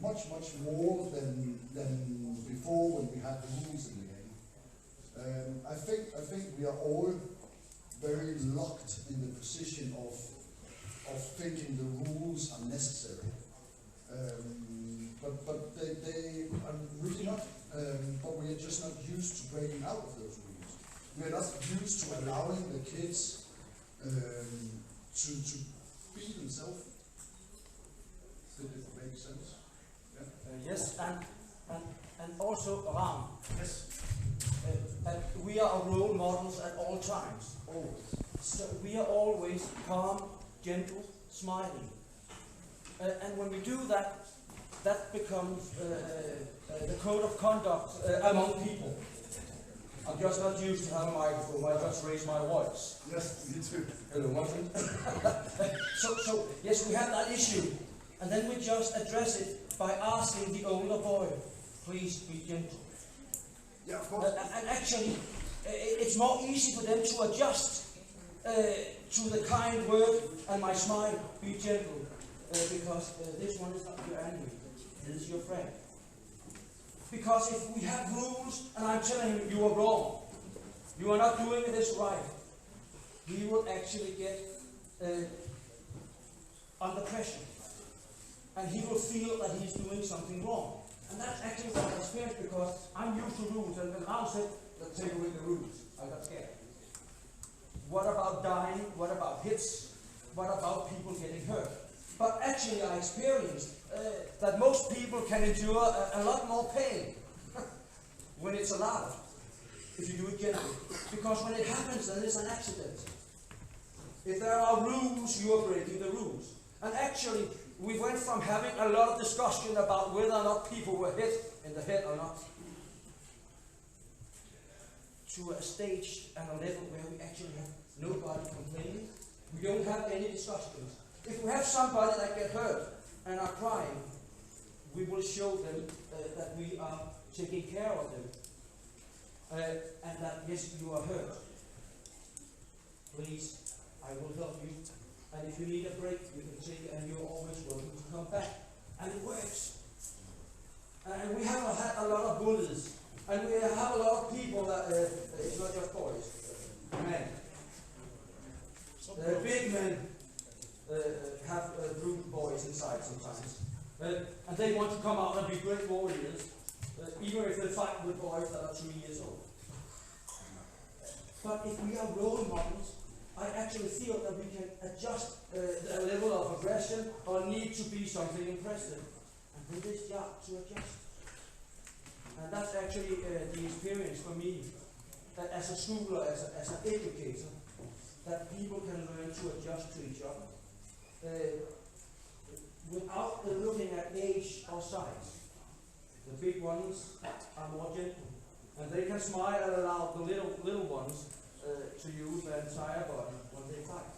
Much more than before when we had the rules in the game. I think we are all very locked in the position of thinking the rules are necessary. But they are really not. But we are just not used to breaking out of those rules. We are not used to allowing the kids to be themselves. Did it make sense? Yes, and also around. Yes. We are role models at all times, always. So we are always calm, gentle, smiling. And when we do that, that becomes the code of conduct among people. I'm just not used to have a microphone, I just raise my voice. Yes, me too. Hello, my friend. So, yes, we have that issue. And then we just address it by asking the older boy, please be gentle. Yeah, of course. And actually, it's more easy for them to adjust to the kind word and my smile, be gentle, because this one is not your enemy, this is your friend. Because if we have rules and I'm telling him you are wrong, you are not doing this right, he will actually get under pressure. And he will feel that he's doing something wrong. And that's actually what I experienced because I'm used to rules, and when Al said, let's take away the rules, I got scared. What about dying? What about hits? What about people getting hurt? But actually I experienced that most people can endure a lot more pain when it's allowed, if you do it gently. Because when it happens, then it's an accident. If there are rules, you are breaking the rules. And actually, we went from having a lot of discussion about whether or not people were hit in the head or not, to a stage and a level where we actually have nobody complaining, We don't have any discussions. If we have somebody that get hurt and are crying, we will show them that we are taking care of them. And that, yes, you are hurt. Please, I will help you. And if you need a break, you can take it, and you're always welcome to come back. And it works. And we have had a lot of bullies. And we have a lot of people that, it's not just boys, men. Big men have rude boys inside sometimes. And they want to come out and be great warriors, even if they fight with boys that are 3 years old. But if we are role models, I actually feel that we can adjust the level of aggression or need to be something impressive. And with this job to adjust. And that's actually the experience for me, that as a schooler, as an educator, that people can learn to adjust to each other without looking at age or size. The big ones are more gentle, and they can smile and allow the little ones to use their entire body when they fight.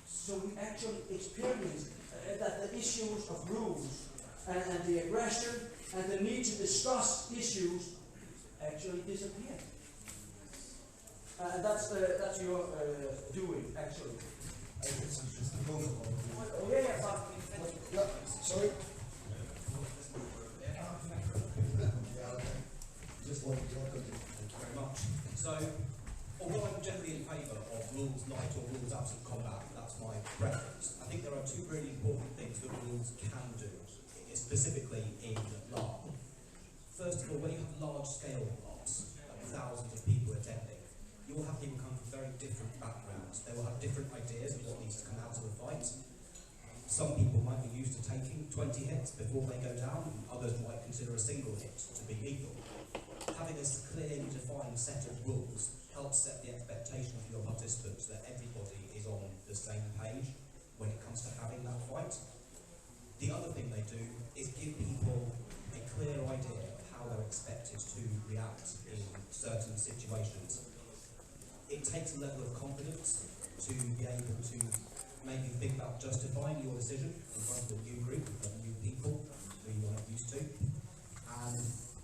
So we actually experience that the issues of rules and the aggression and the need to discuss issues actually disappear. And that's your doing, actually. Oh, yeah, Yeah, sorry. Just want to talk a bit. Thank you very much. So, although I'm generally in favour of rules light or rules absent combat, that's my preference, I think there are two really important things that rules can do, specifically in LARP. First of all, when you have large-scale LARPs, like thousands of people attending, you will have people come from very different backgrounds. They will have different ideas of what needs to come out of the fight. Some people might be used to taking 20 hits before they go down, others might consider a single hit to be lethal. Having a clearly defined set of rules helps set the expectation for your participants that everybody is on the same page when it comes to having that fight. The other thing they do is give people a clear idea of how they're expected to react in certain situations. It takes a level of confidence to be able to maybe think about justifying your decision in front of a new group of new people who you aren't used to, and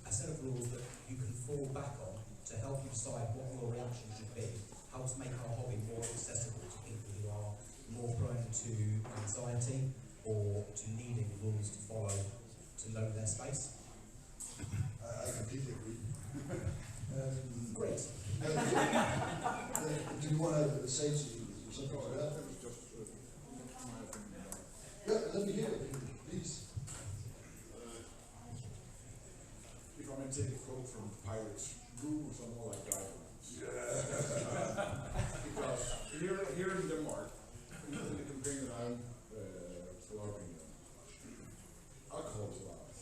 a set of rules that you can fall back on to help you decide what your reaction should be, helps make our hobby more accessible to people who are more prone to anxiety or to needing rules to follow to know their space. I completely agree. Great. Do you want to say something to that? Yeah, let me hear it, please. If I may take a quote from Pirates, rules are more like guidelines. Because here in Denmark, in the campaign that I'm larping in, alcohol is allowed.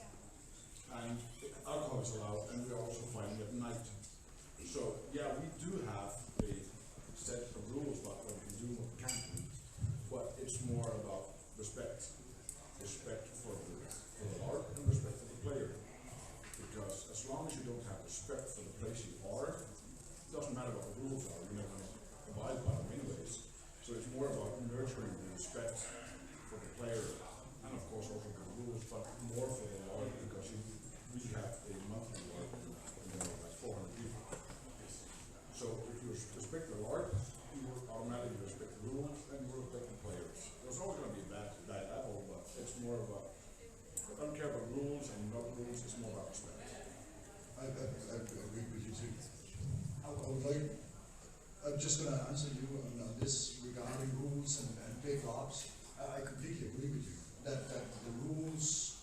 And alcohol is allowed, and we're also fighting at night. So, yeah, we do have a set of rules about what we can do and what we can't do, but it's more about respect. Respect for the larp and respect for the player. Because as long as you don't have respect for the place you are, it doesn't matter what the rules are, you're not going to abide by them anyways. So it's more about nurturing the respect for the player, and of course also for the rules, but more for the larp, because we have a monthly larp, like 400 people. So if you respect the larp, you will automatically respect the rules, and you will respect the players. There's always going to be bad apple, but it's more about, I don't care about rules and not rules, it's more about respect. I agree with you too. I'm just going to answer you on this regarding rules and big larps. I completely agree with you that the rules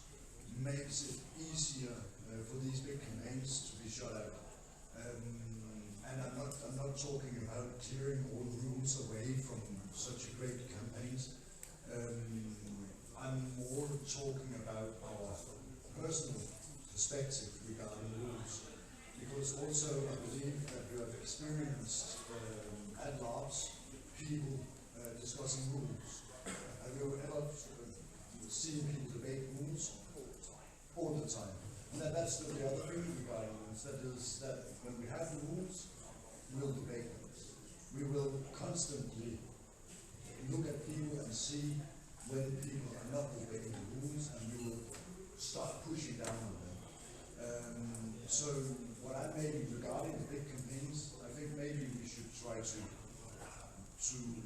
makes it easier for these big campaigns to be shot out. And I'm not talking about clearing all the rules away from such a great campaigns. I'm more talking about our personal perspective regarding rules, because also I believe that you have experienced at LARPs people discussing rules. Have you ever seen people debate rules? All the time. And that's the other thing regarding rules, that is that when we have the rules, we'll debate them. We will constantly look at people and see when people are not obeying the rules, and we will start pushing down on them. So what I maybe regarding the big campaigns, I think maybe we should try to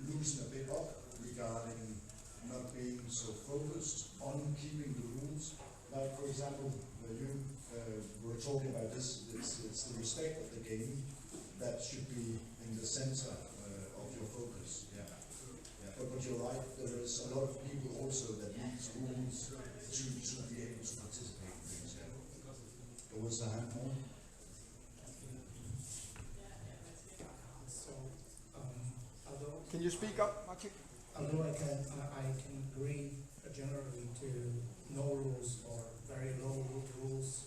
loosen a bit up regarding not being so focused on keeping the rules. Like for example, you were talking about this, it's the respect of the game that should be in the center of your focus. Yeah. But you're right, there is a lot of people also that need rules to be able to participate in things. Yeah. There was a hand more. Can you speak up, Martin? Although I can agree generally to no rules or very low rules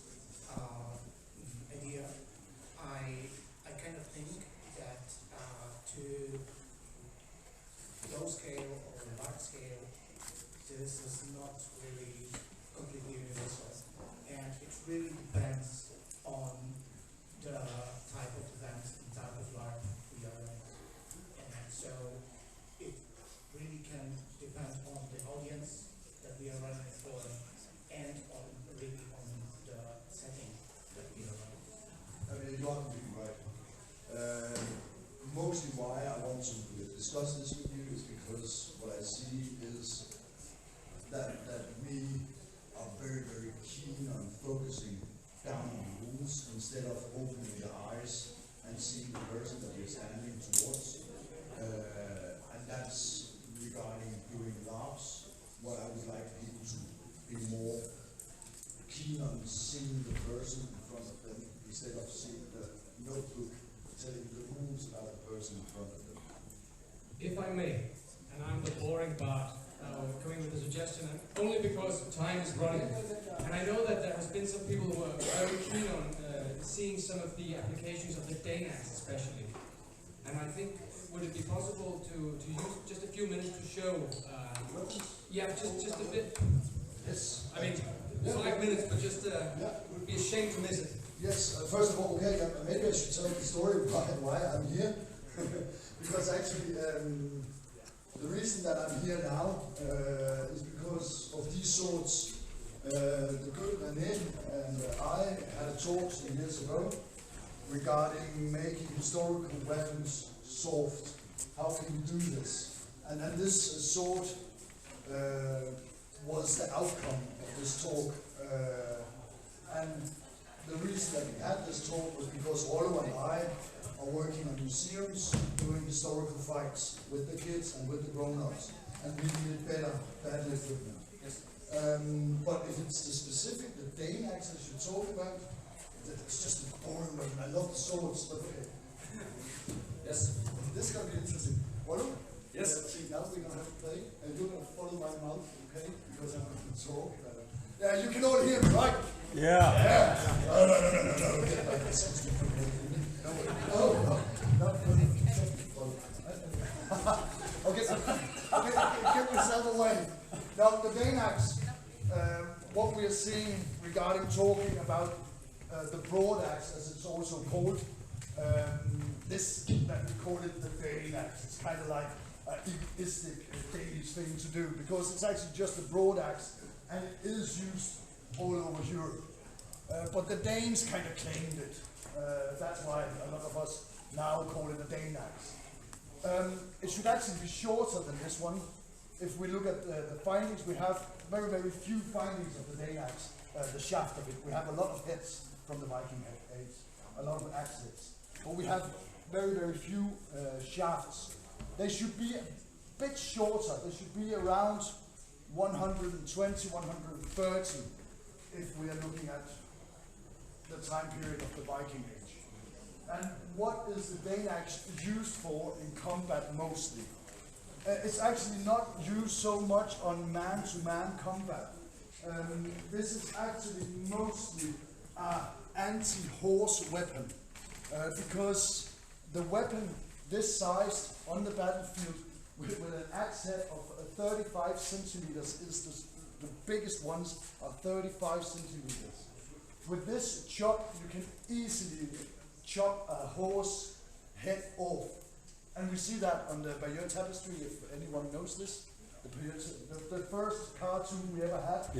idea, I kind of think that to low scale or large scale, this is not really completely universal, and it really depends on the type of event and type of larp we are running. And so it really can depend on the audience that we are running for, and on really on the setting that we are running. I mean, you're completely right. Mostly why I want to discuss this with you is because what I see is that we are very, very keen on focusing down on rules instead of opening your eyes and seeing the person that you're standing towards. And that's regarding doing larps. What I would like people to be more keen on seeing the person in front of them instead of seeing the notebook telling the rules about the person in front of them. If I may, and I'm the boring part, coming with a suggestion, and only because time is running. And I know that there has been some people who are very keen on seeing some of the applications of the Dane axe especially. And I think, would it be possible to use just a few minutes to show, yeah, just a bit. Yes. I mean, 5 minutes, but just, it would be a shame to miss it. Yes, first of all, okay, maybe I should tell the story why I'm here. Because actually, the reason that I'm here now is because of these swords. The good Dane and I had a talk some years ago regarding making historical weapons soft. How can you do this? And this sword was the outcome of this talk. And the reason that we had this talk was because Rollo and I are working on museums, doing historical fights with the kids and with the grown-ups, and we need better equipment. Yes. But if it's the specific, the Dane axe I should talk about, it's just a boring weapon. I love the swords, but okay. Yes. This is going to be interesting. Rollo? Yes. See, now we're going to have to play, and you're going to follow my mouth, okay? Because I'm going to talk. Yeah, you can all hear me, right? Yeah. Yeah. No. Okay, get yourself away. Now, the Dane axe, what we are seeing regarding talking about the broad axe, as it's also called, this, that we call it the Dane axe. It's kind of like an egoistic Danish thing to do, because it's actually just a broad axe, and it is used all over Europe. But the Danes kind of claimed it. That's why a lot of us now call it a Dane axe. It should actually be shorter than this one. If we look at the findings, we have very, very few findings of the Dane axe, the shaft of it. We have a lot of heads from the Viking age, a lot of axe heads. But we have very, very few shafts. They should be a bit shorter. They should be around 120, 130, if we are looking at the time period of the Viking age. And what is the Dane axe used for in combat mostly? It's actually not used so much on man-to-man combat. This is actually mostly an anti-horse weapon, because the weapon this size on the battlefield with an axe head of 35 centimeters is the biggest ones are 35 centimeters. With this chop, you can easily chop a horse head off. And we see that on the Bayeux tapestry, if anyone knows this. The first cartoon we ever had in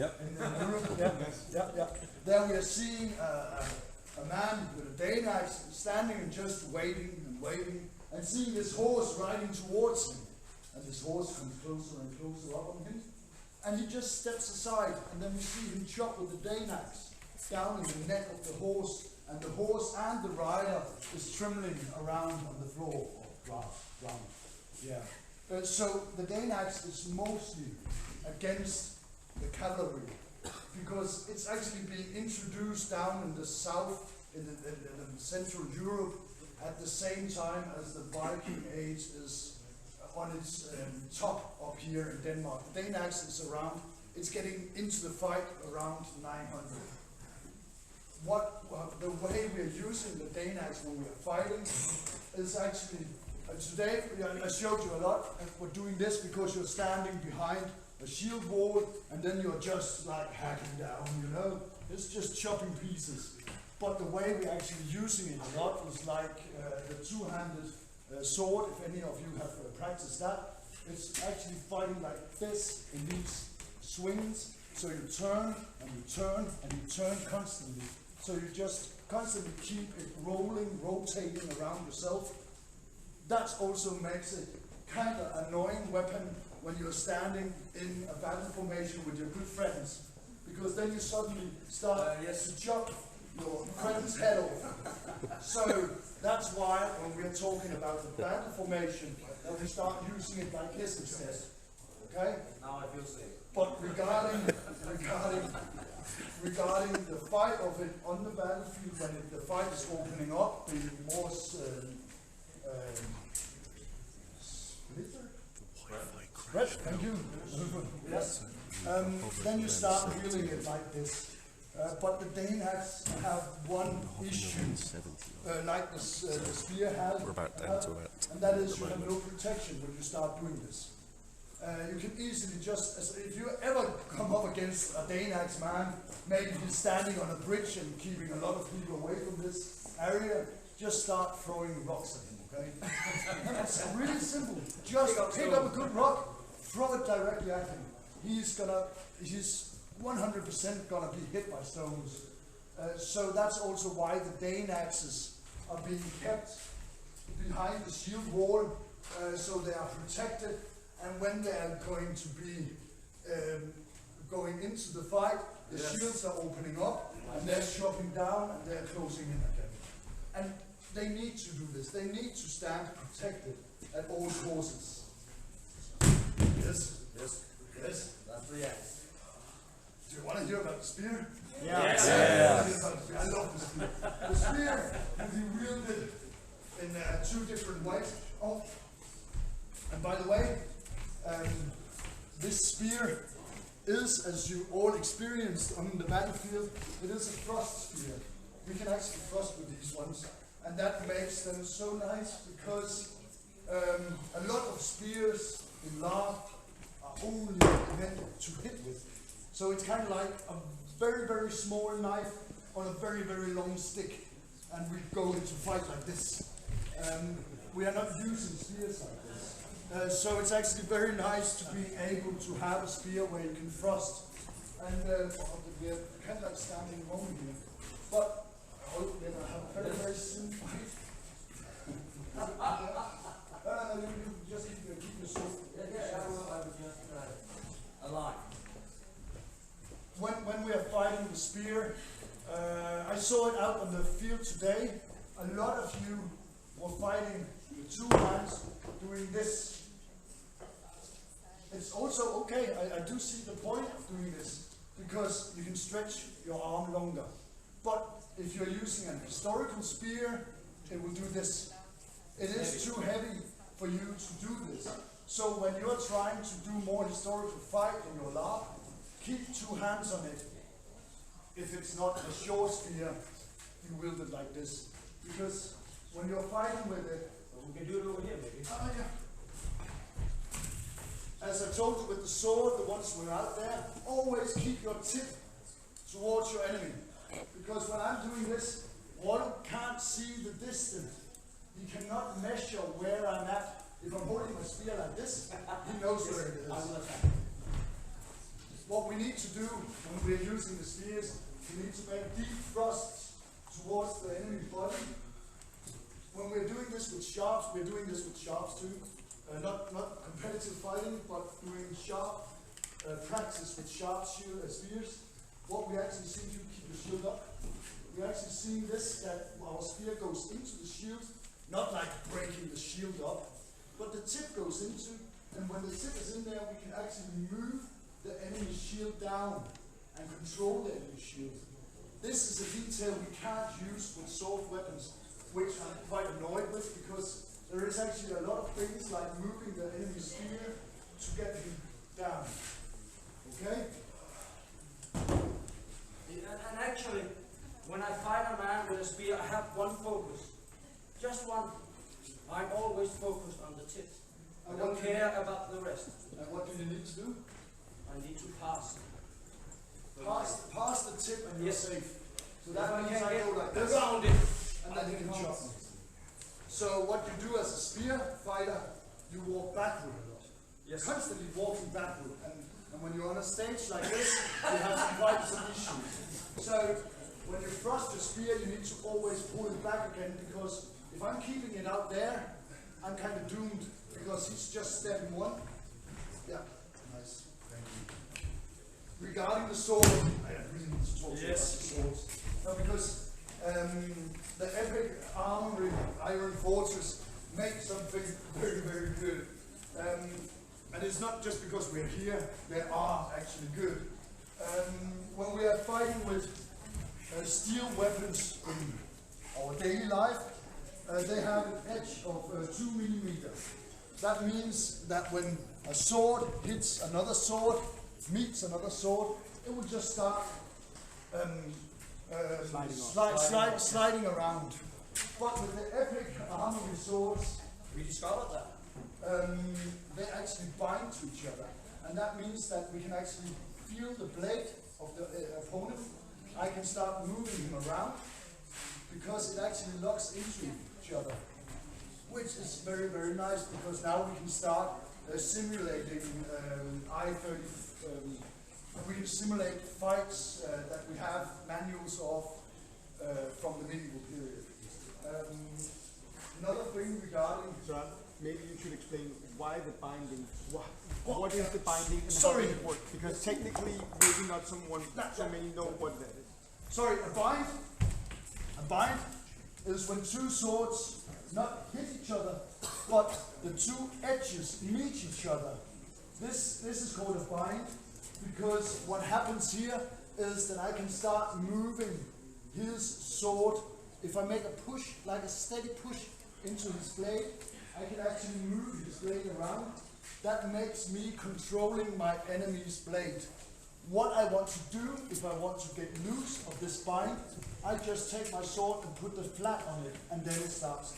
Europe. There we are seeing a man with a Dane axe standing and just waiting and waiting, and seeing this horse riding towards him. And this horse comes closer and closer up on him. And he just steps aside, and then we see him chop with the Dane axe down in the neck of the horse, and the horse and the rider is trembling around on the floor. Ground. Yeah. So the Dane axe is mostly against the cavalry, because it's actually being introduced down in the south, in Central Europe, at the same time as the Viking age is on its top up here in Denmark. The Dane axe is around, it's getting into the fight around 900. The way we are using the Dane axe when we are fighting is actually, today I showed you a lot, and we're doing this because you're standing behind a shield wall, and then you're just like hacking down, you know, it's just chopping pieces. But the way we're actually using it a lot is like the two-handed sword. If any of you have practiced that, it's actually fighting like this in these swings. So you turn and you turn and you turn constantly. So you just constantly keep it rolling, rotating around yourself. That also makes it kind of annoying weapon when you're standing in a battle formation with your good friends, because then you suddenly start to chop your friend's head off. So that's why when we're talking about the battle formation, that we start using it like this instead. Okay? Now I feel safe. But regarding the fight of it on the battlefield, when the fight is opening up, being more spread, thank you. Yes. Then you start wielding it like this. But the Dane axe have one issue, like the spear has, We're about down to it. and that is you have no protection when you start doing this. You can easily just, if you ever come up against a Dane axe man, maybe he's standing on a bridge and keeping a lot of people away from this area, just start throwing rocks at him, okay? It's really simple. Just pick up a good rock, throw it directly at him. He's 100% gonna be hit by stones. So that's also why the Dane axes are being kept behind the shield wall, so they are protected. And when they are going to be going into the fight, the shields are opening up, and they're chopping down, and they're closing in again. And they need to do this. They need to stand protected at all costs. Yes. That's the axe. Do you want to hear about the spear? Yes. I love the spear. The spear can be wielded in two different ways. Oh, and by the way, this spear is, as you all experienced on the battlefield, it is a frost spear. We can actually frost with these ones, and that makes them so nice because a lot of spears in larp are only meant to hit with. So it's kind of like a very, very small knife on a very, very long stick, and we go into fight like this. We are not using spears like this. So it's actually very nice to be able to have a spear where you can thrust. And we're kind of like standing wrong here. But I hope we're going to have a very, very simple fight. You just keep your sword. I will just alive. When we are fighting the spear, I saw it out on the field today. A lot of you were fighting with two hands, doing this. It's also okay, I do see the point of doing this, because you can stretch your arm longer. But if you're using an historical spear, it will do this. It is too heavy for you to do this. So when you're trying to do more historical fight in your larp, keep two hands on it. If it's not a short spear, you wield it like this. Because when you're fighting with it, we can do it over here, maybe. Yeah. As I told you with the sword, the ones who are out there, always keep your tip towards your enemy. Because when I'm doing this, one can't see the distance He cannot measure where I'm at. If I'm holding my spear like this, he knows where it is. What we need to do when we're using the spears, we need to make deep thrusts towards the enemy's body. When we're doing this with sharps, we're doing this with sharps too. Not competitive fighting, but doing sharp practice with sharp spears. What we actually see, if you keep the shield up, we actually see this, that our spear goes into the shield, not like breaking the shield up, but the tip goes into, and when the tip is in there, we can actually move the enemy's shield down and control the enemy's shield. This is a detail we can't use with sword weapons, which I'm quite annoyed with, because there is actually a lot of things like moving the enemy's spear to get him down. Okay? And actually, when I fight a man with a spear, I have one focus. Just one. I'm always focused on the tip. I don't care about the rest. And what do you need to do? I need to pass. Pass the tip and you're safe. So that means I go like this. And then you can chop. So what you do as a spear fighter, you walk backward a lot. You're constantly walking backward. And when you're on a stage like this, you have quite some issues. So when you thrust your spear, you need to always pull it back again, because if I'm keeping it out there, I'm kind of doomed, because he's just stepping one. Yeah, nice. Thank you. Regarding the sword, I really need to talk to you about the swords. No, because the epic Armoury Iron Fortress makes something very, very good. And it's not just because we're here, they are actually good. When we are fighting with steel weapons in our daily life, they have an edge of 2 millimeters. That means that when a sword hits another sword, meets another sword, it will just start sliding around. But with the epic Armoury swords, we discovered that. They actually bind to each other. And that means that we can actually feel the blade of the opponent. I can start moving him around, because it actually locks into each other. Which is very, very nice, because now we can start simulating we can simulate fights that we have manuals of from the medieval period. Another thing regarding... Maybe you should explain why the binding. What is the binding and how does it work? Because technically, maybe not so many know what that is. Sorry, a bind is when two swords not hit each other, but the two edges meet each other. This is called a bind, because what happens here is that I can start moving his sword. If I make a push, like a steady push into his blade, I can actually move his blade around. That makes me controlling my enemy's blade. What I want to do, if I want to get loose of this bind, I just take my sword and put the flat on it, and then it starts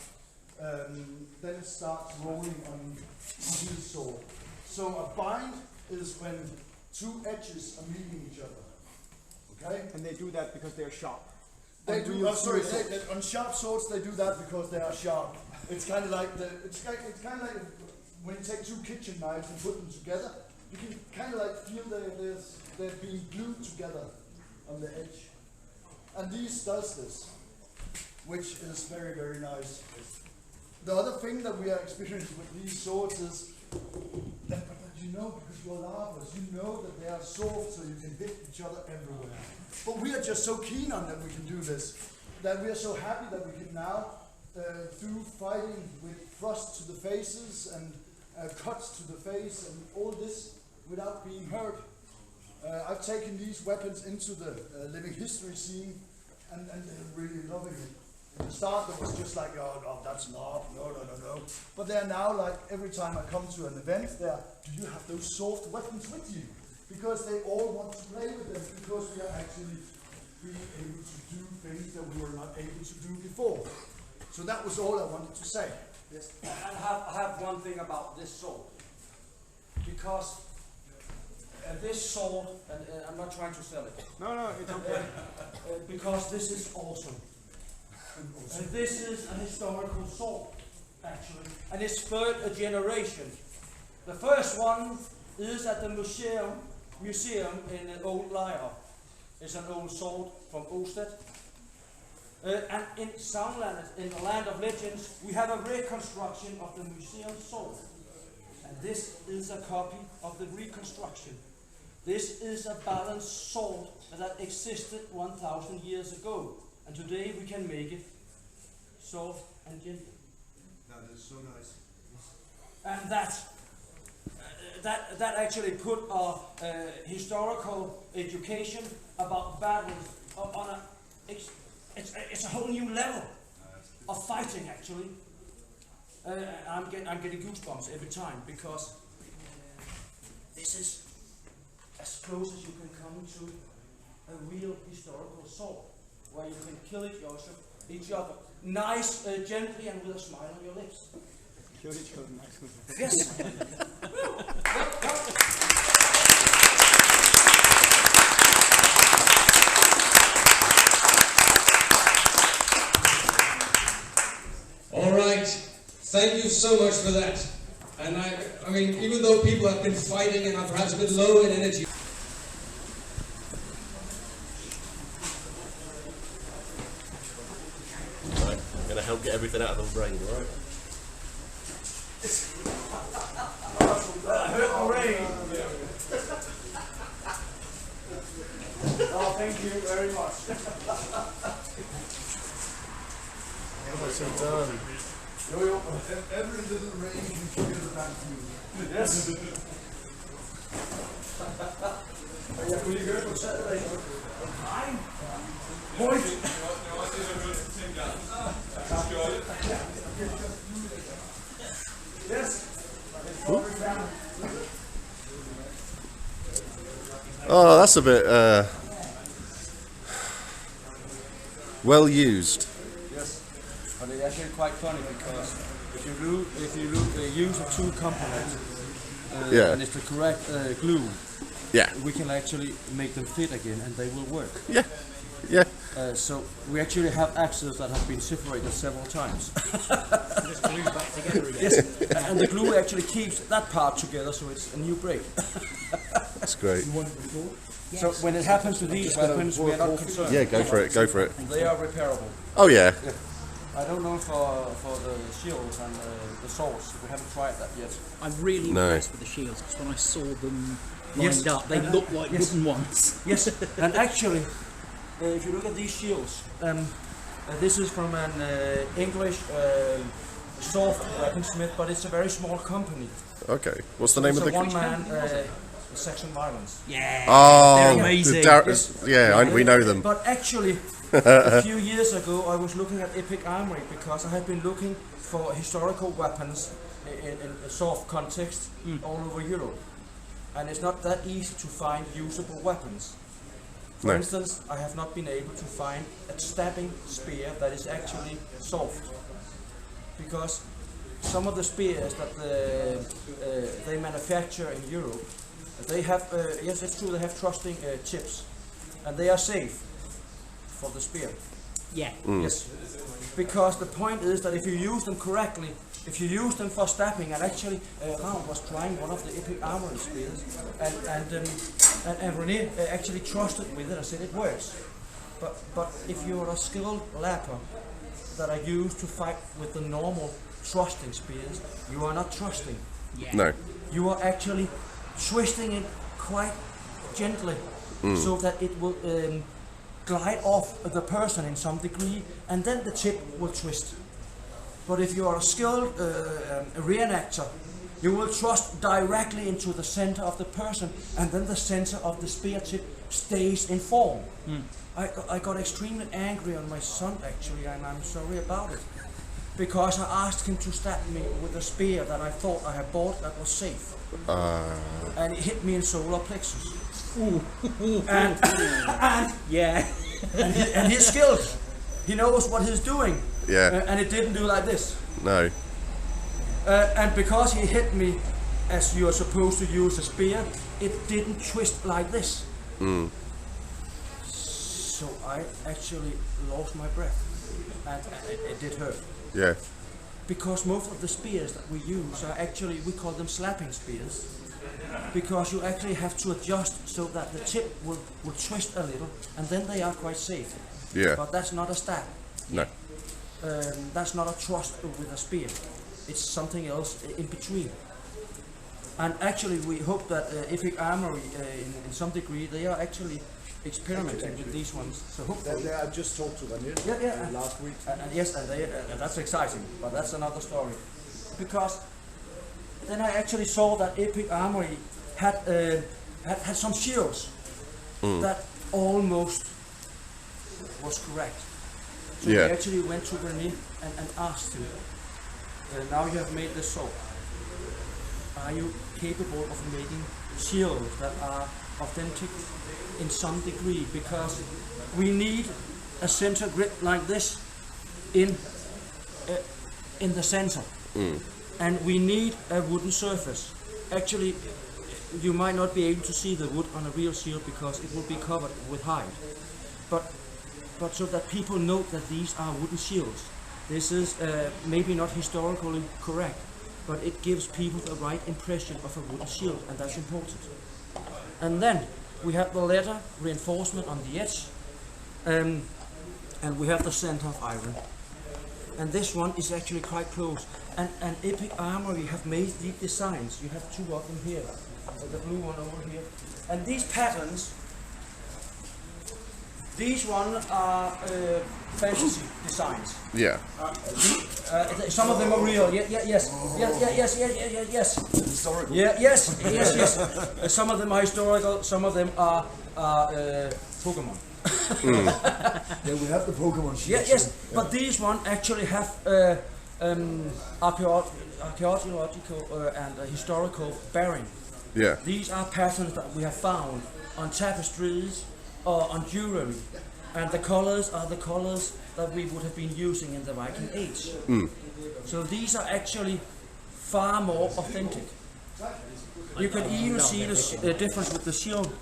rolling on his sword. So a bind is when two edges are meeting each other. Okay? And they do that because they're sharp. They do. On sharp swords, they do that because they are sharp. It's kind of like when you take two kitchen knives and put them together, you can kind of like feel they're being glued together on the edge. And these does this, which is very, very nice. The other thing that we are experiencing with these swords is that you know, because you're larpers, you know that they are soft, so you can hit each other everywhere. But we are just so keen on that we can do this, that we are so happy that we can now do fighting with thrusts to the faces and cuts to the face and all this without being hurt. I've taken these weapons into the living history scene, and they're really loving it. In the start, it was just like, oh no, that's larp, no. But they're now like, every time I come to an event, do you have those soft weapons with you? Because they all want to play with them, because we are actually being able to do things that we were not able to do before. So that was all I wanted to say. Yes. And I have one thing about this sword. Because this sword, and I'm not trying to sell it. No, it's okay. Because this is awesome. This is a historical sword, actually, and it's third generation. The first one is at the museum in Old Lyre. It's an old sword from Osted. And in Soundland, in the Land of Legends, we have a reconstruction of the museum sword. And this is a copy of the reconstruction. This is a balanced sword that existed 1,000 years ago. And today we can make it soft and gentle. That is so nice. And that actually put our historical education about battles on a, it's a whole new level of fighting, actually. I'm getting goosebumps every time, because this is as close as you can come to a real historical sword, where you can kill each other nice, gently, and with a smile on your lips. Kill each other nice. Yes. All right, thank you so much for that. And I mean, even though people have been fighting and are perhaps a bit low in energy. Right, I'm going to help get everything out of the brain, right? Hooray! Oh, thank you very much. What's it done? Every little rain you should get it back to you. Yes. Jeg kunne lige høre på taget derinde. Nej. Point. Yes. Oh, that's a bit well used. Yes, but it's actually quite funny, because if you use a two component Yeah. and it's the correct glue, Yeah. we can actually make them fit again, and they will work. Yeah. Yeah. So we actually have axes that have been separated several times. Just glue back together again. Yes, and the glue actually keeps that part together, so it's a new break. That's great. So when it happens to these weapons, we are not concerned. Yeah, go for it. Go for it. They are repairable. Oh yeah. I don't know for the shields and the swords. We haven't tried that yet. I'm really impressed with the shields, because when I saw them lined up, they looked like wooden ones. Yes, and actually, if you look at these shields, this is from an English soft weaponsmith, but it's a very small company. Okay. What's the name of the one man section violence. Yeah. Oh, they're amazing. We know them. But actually, a few years ago, I was looking at Epic Armoury, because I had been looking for historical weapons in a soft context all over Europe, and it's not that easy to find usable weapons. For instance, I have not been able to find a stabbing spear that is actually soft, because some of the spears that they manufacture in Europe, they have, yes, it's true, they have thrusting tips, and they are safe for the spear. Yeah. Yes, because the point is that if you use them correctly, if you use them for stabbing, and actually Ravn was trying one of the Epic Armoury spears, and René actually trusted with it and said it works. But if you're a skilled larper that are used to fight with the normal thrusting spears, you are not thrusting. Yeah. No. You are actually twisting it quite gently, so that it will glide off the person in some degree, and then the tip will twist. But if you are a skilled reenactor, you will thrust directly into the center of the person, and then the center of the spear tip stays in form. I got extremely angry on my son, actually, and I'm sorry about it, because I asked him to stab me with a spear that I thought I had bought that was safe, and it hit me in solar plexus. And yeah, and he's skilled. He knows what he's doing. Yeah. And it didn't do like this. No. And because he hit me as you are supposed to use a spear, it didn't twist like this. So I actually lost my breath. and it did hurt. Yeah. Because most of the spears that we use are actually, we call them slapping spears, because you actually have to adjust so that the tip will twist a little, and then they are quite safe. Yeah. But that's not a stab. No. That's not a thrust with a spear. It's something else in between. And actually we hope that Epic Armoury, in some degree, they are actually experimenting with these ones. So hopefully, I just talked to them last week. And yes, and that's exciting, but that's another story. Because then I actually saw that Epic Armoury had some shields that almost was correct. So we actually went to René and asked him, now you have made this sword, are you capable of making shields that are authentic in some degree? Because we need a center grip like this in the center, and we need a wooden surface. Actually, you might not be able to see the wood on a real shield because it will be covered with hide, but so that people know that these are wooden shields. This is maybe not historically correct, but it gives people the right impression of a wooden shield, and that's important. And then we have the leather reinforcement on the edge, and we have the center of iron. And this one is actually quite close. And Epic Armoury have made these designs. You have two of them here, the blue one over here. And these patterns, these ones are fantasy designs. Yeah. Some of them are real. Yes. Historical. Yes. Some of them are historical. Some of them are Pokemon. Yeah, we have the Pokemon shield. Yes. But these ones actually have archaeological and historical bearing. Yeah. These are patterns that we have found on tapestries or on jewelry, and the colors are the colors that we would have been using in the Viking Age. So these are actually far more authentic. You can even see the difference with the shield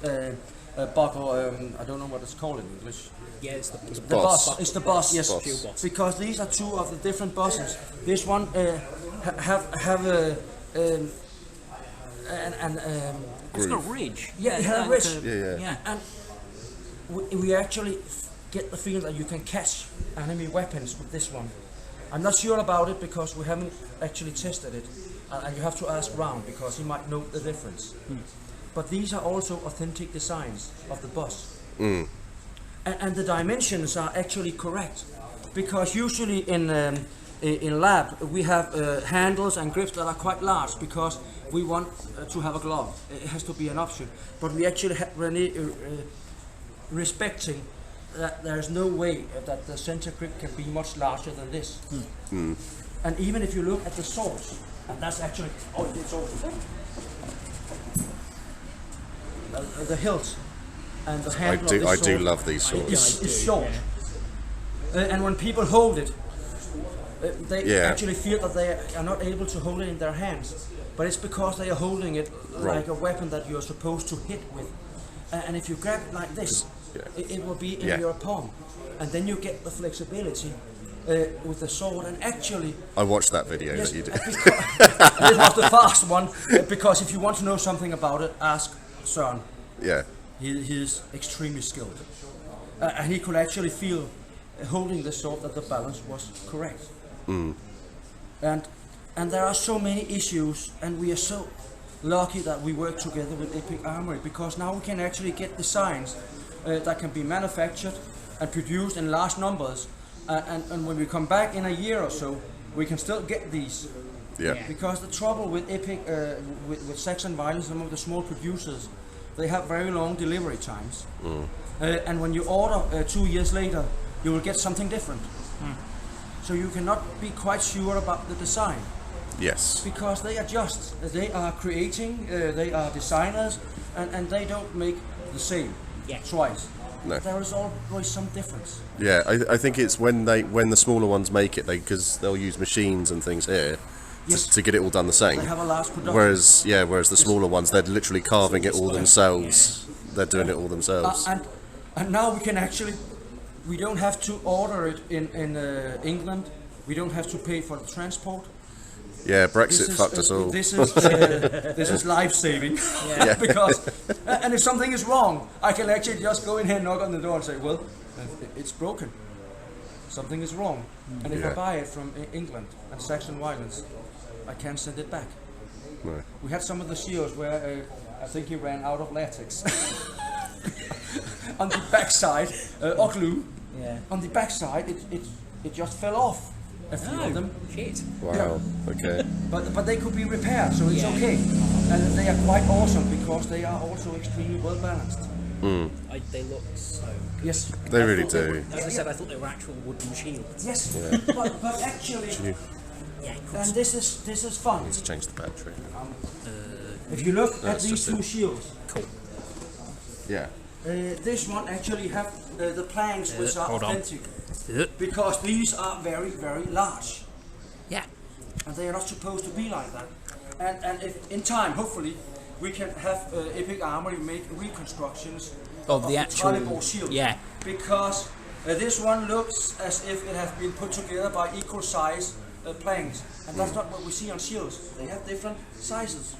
buckle. I don't know what it's called in English. Yeah, it's the boss. It's the boss, yes. Boss. Because these are two of the different bosses. This one have a it's got a ridge. Yeah, it has a ridge. Yeah. And we actually get the feeling that you can catch enemy weapons with this one. I'm not sure about it because we haven't actually tested it, and you have to ask Round because he might know the difference. But these are also authentic designs of the boss. And the dimensions are actually correct, because usually in lab we have handles and grips that are quite large because we want to have a glove. It has to be an option. But we actually have respecting that there is no way that the center grip can be much larger than this. And even if you look at the swords, and that's actually it's also the hilt and the handle of this I sword do love these swords. is short. And when people hold it, they actually feel that they are not able to hold it in their hands. But it's because they are holding it like a weapon that you're supposed to hit with. And if you grab it like this, it will be in your palm. And then you get the flexibility with the sword. And actually, I watched that video that you did. This was the fast one, because if you want to know something about it, ask Søren. Yeah. He is extremely skilled. And he could actually feel, holding the sword, that the balance was correct. And there are so many issues, and we are so lucky that we work together with Epic Armoury, because now we can actually get designs that can be manufactured and produced in large numbers, and when we come back in a year or so, we can still get these. Because the trouble with Epic, with Saxon Violence, some of the small producers, they have very long delivery times, and when you order 2 years later, you will get something different. So you cannot be quite sure about the design. Yes. Because they adjust. They are creating, they are designers, and they don't make the same twice. No. There is always some difference. Yeah, I think it's when the smaller ones make it, because they'll use machines and things here to get it all done the same. They have a large production. Whereas the smaller ones, they're literally carving it all themselves. They're doing it all themselves. And now we can actually We don't have to order it in England. We don't have to pay for the transport. Yeah, Brexit fucked us all. This is life saving. Yeah. Because and if something is wrong, I can actually just go in here, knock on the door, and say, well, it's broken. Something is wrong. And if I buy it from England and Saxon Violence, I can't send it back. No. We had some of the shields where I think he ran out of latex. On the backside, or glue. Yeah. On the backside, it just fell off. A few of them. Shit. Wow. Yeah. Okay. But they could be repaired, so it's okay. And they are quite awesome because they are also extremely well balanced. They look so good. Yes. They really do. As I said, I thought they were actual wooden shields. Yes. Yeah. But actually, Yeah, of and this is fun. Need to change the battery. If you look No, at it's these just two shields, Cool. Yeah. this one actually have the planks which are hold on. authentic. Because these are very, very large. Yeah. And they are not supposed to be like that. And if in time, hopefully, we can have Epic Armoury make reconstructions Of the actual tribal shield. Yeah. Because this one looks as if it has been put together by equal size planks. And that's not what we see on shields. They have different sizes.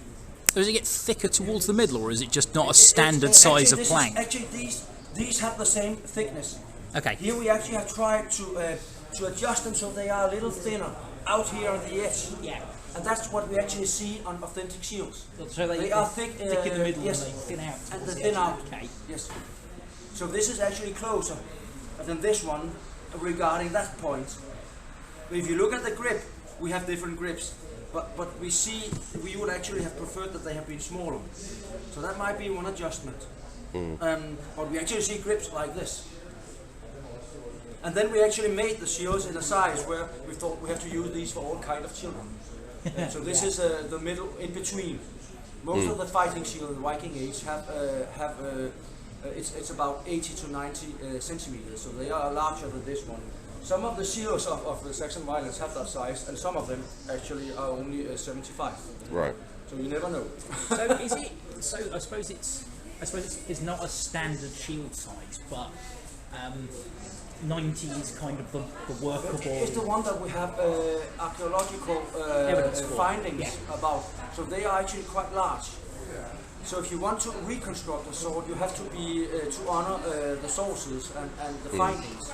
So does it get thicker towards the middle, or is it just not a standard size of plank? Actually, these have the same thickness. Okay. Here we actually have tried to adjust them so they are a little thinner out here on the edge. Yeah. And that's what we actually see on authentic shields. So they are thick, thick in the middle, yes, and they thin out. and towards they the thin edge. out. Okay. Yes. So this is actually closer than this one regarding that point. If you look at the grip, we have different grips. But we see, we would actually have preferred that they have been smaller. So that might be one adjustment. But we actually see grips like this. And then we actually made the shields in a size where we thought we have to use these for all kind of children. So this is the middle, in between. Most of the fighting shield in the Viking Age have it's about 80 to 90 centimeters, so they are larger than this one. Some of the shields of the Saxon Violence have that size, and some of them actually are only 75. Right. So you never know. So is it? So I suppose it's not a standard shield size, but 90 is kind of the workable. It's the one that we have archaeological Evidence for. findings about. So they are actually quite large. So if you want to reconstruct a sword, you have to be to honor the sources and the findings.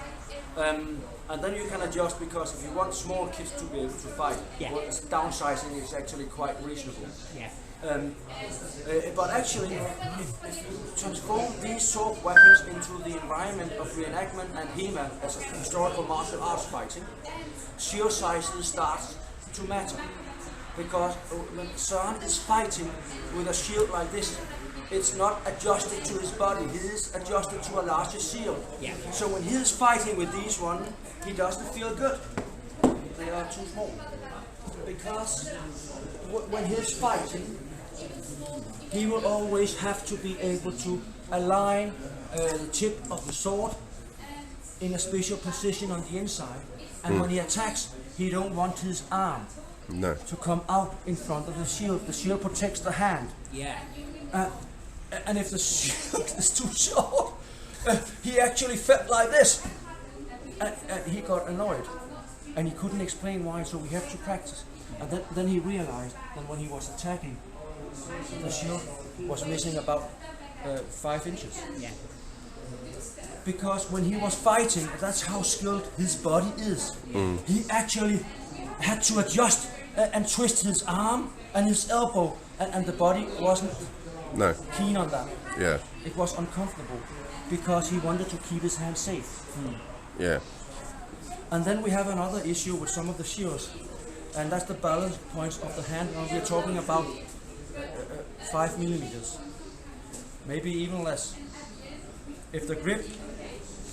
And then you can adjust, because if you want small kids to be able to fight, well, downsizing is actually quite reasonable. Yeah. But actually, if you transform these sword weapons into the environment of reenactment and HEMA as a historical martial arts fighting, shield sizes starts to matter. Because when Søren is fighting with a shield like this, it's not adjusted to his body, he is adjusted to a larger shield. Yeah. So when he is fighting with these one, he doesn't feel good. They are too small. Because when he is fighting, he will always have to be able to align the tip of the sword in a special position on the inside. And when he attacks, he don't want his arm to come out in front of the shield. The shield protects the hand. Yeah. And if the shield is too short, he actually felt like this. And he got annoyed. And he couldn't explain why, so we had to practice. And then he realized that when he was attacking, the shield was missing about 5 inches. Yeah. Because when he was fighting, that's how skilled his body is. He actually had to adjust and twist his arm and his elbow, and the body wasn't keen on that. Yeah. It was uncomfortable because he wanted to keep his hand safe. Yeah. And then we have another issue with some of the shields, and that's the balance points of the hand. And we're talking about 5 millimeters, maybe even less. If the grip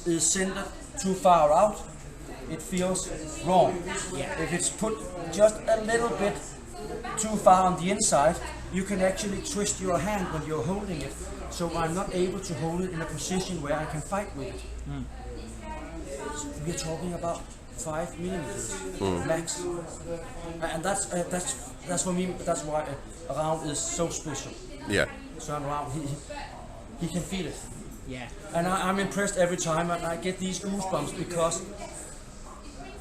is centered too far out, it feels wrong. Yeah. If it's put just a little bit too far on the inside, you can actually twist your hand when you're holding it. So I'm not able to hold it in a position where I can fight with it. So we're talking about 5 millimeters max, and that's for me. That's why a round is so special. Yeah. So a round, he can feel it. Yeah. And I'm impressed every time, and I get these goosebumps because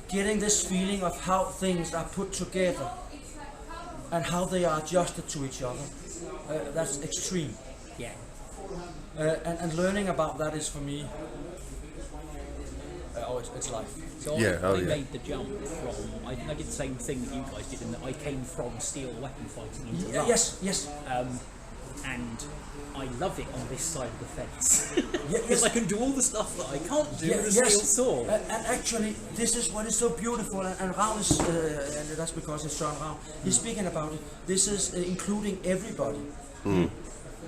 getting this feeling of how things are put together and how they are adjusted to each other, that's extreme. Yeah. And learning about that is for me, it's life. So I made the jump from, I did the same thing that you guys did in that I came from steel weapon fighting into larp. Yes. And I love it on this side of the fence. Yes. Because I can do all the stuff that I can't do with a steel sword. And actually, this is what is so beautiful, and Ravn is, and that's because it's Søren Ravn, he's speaking about it. This is including everybody.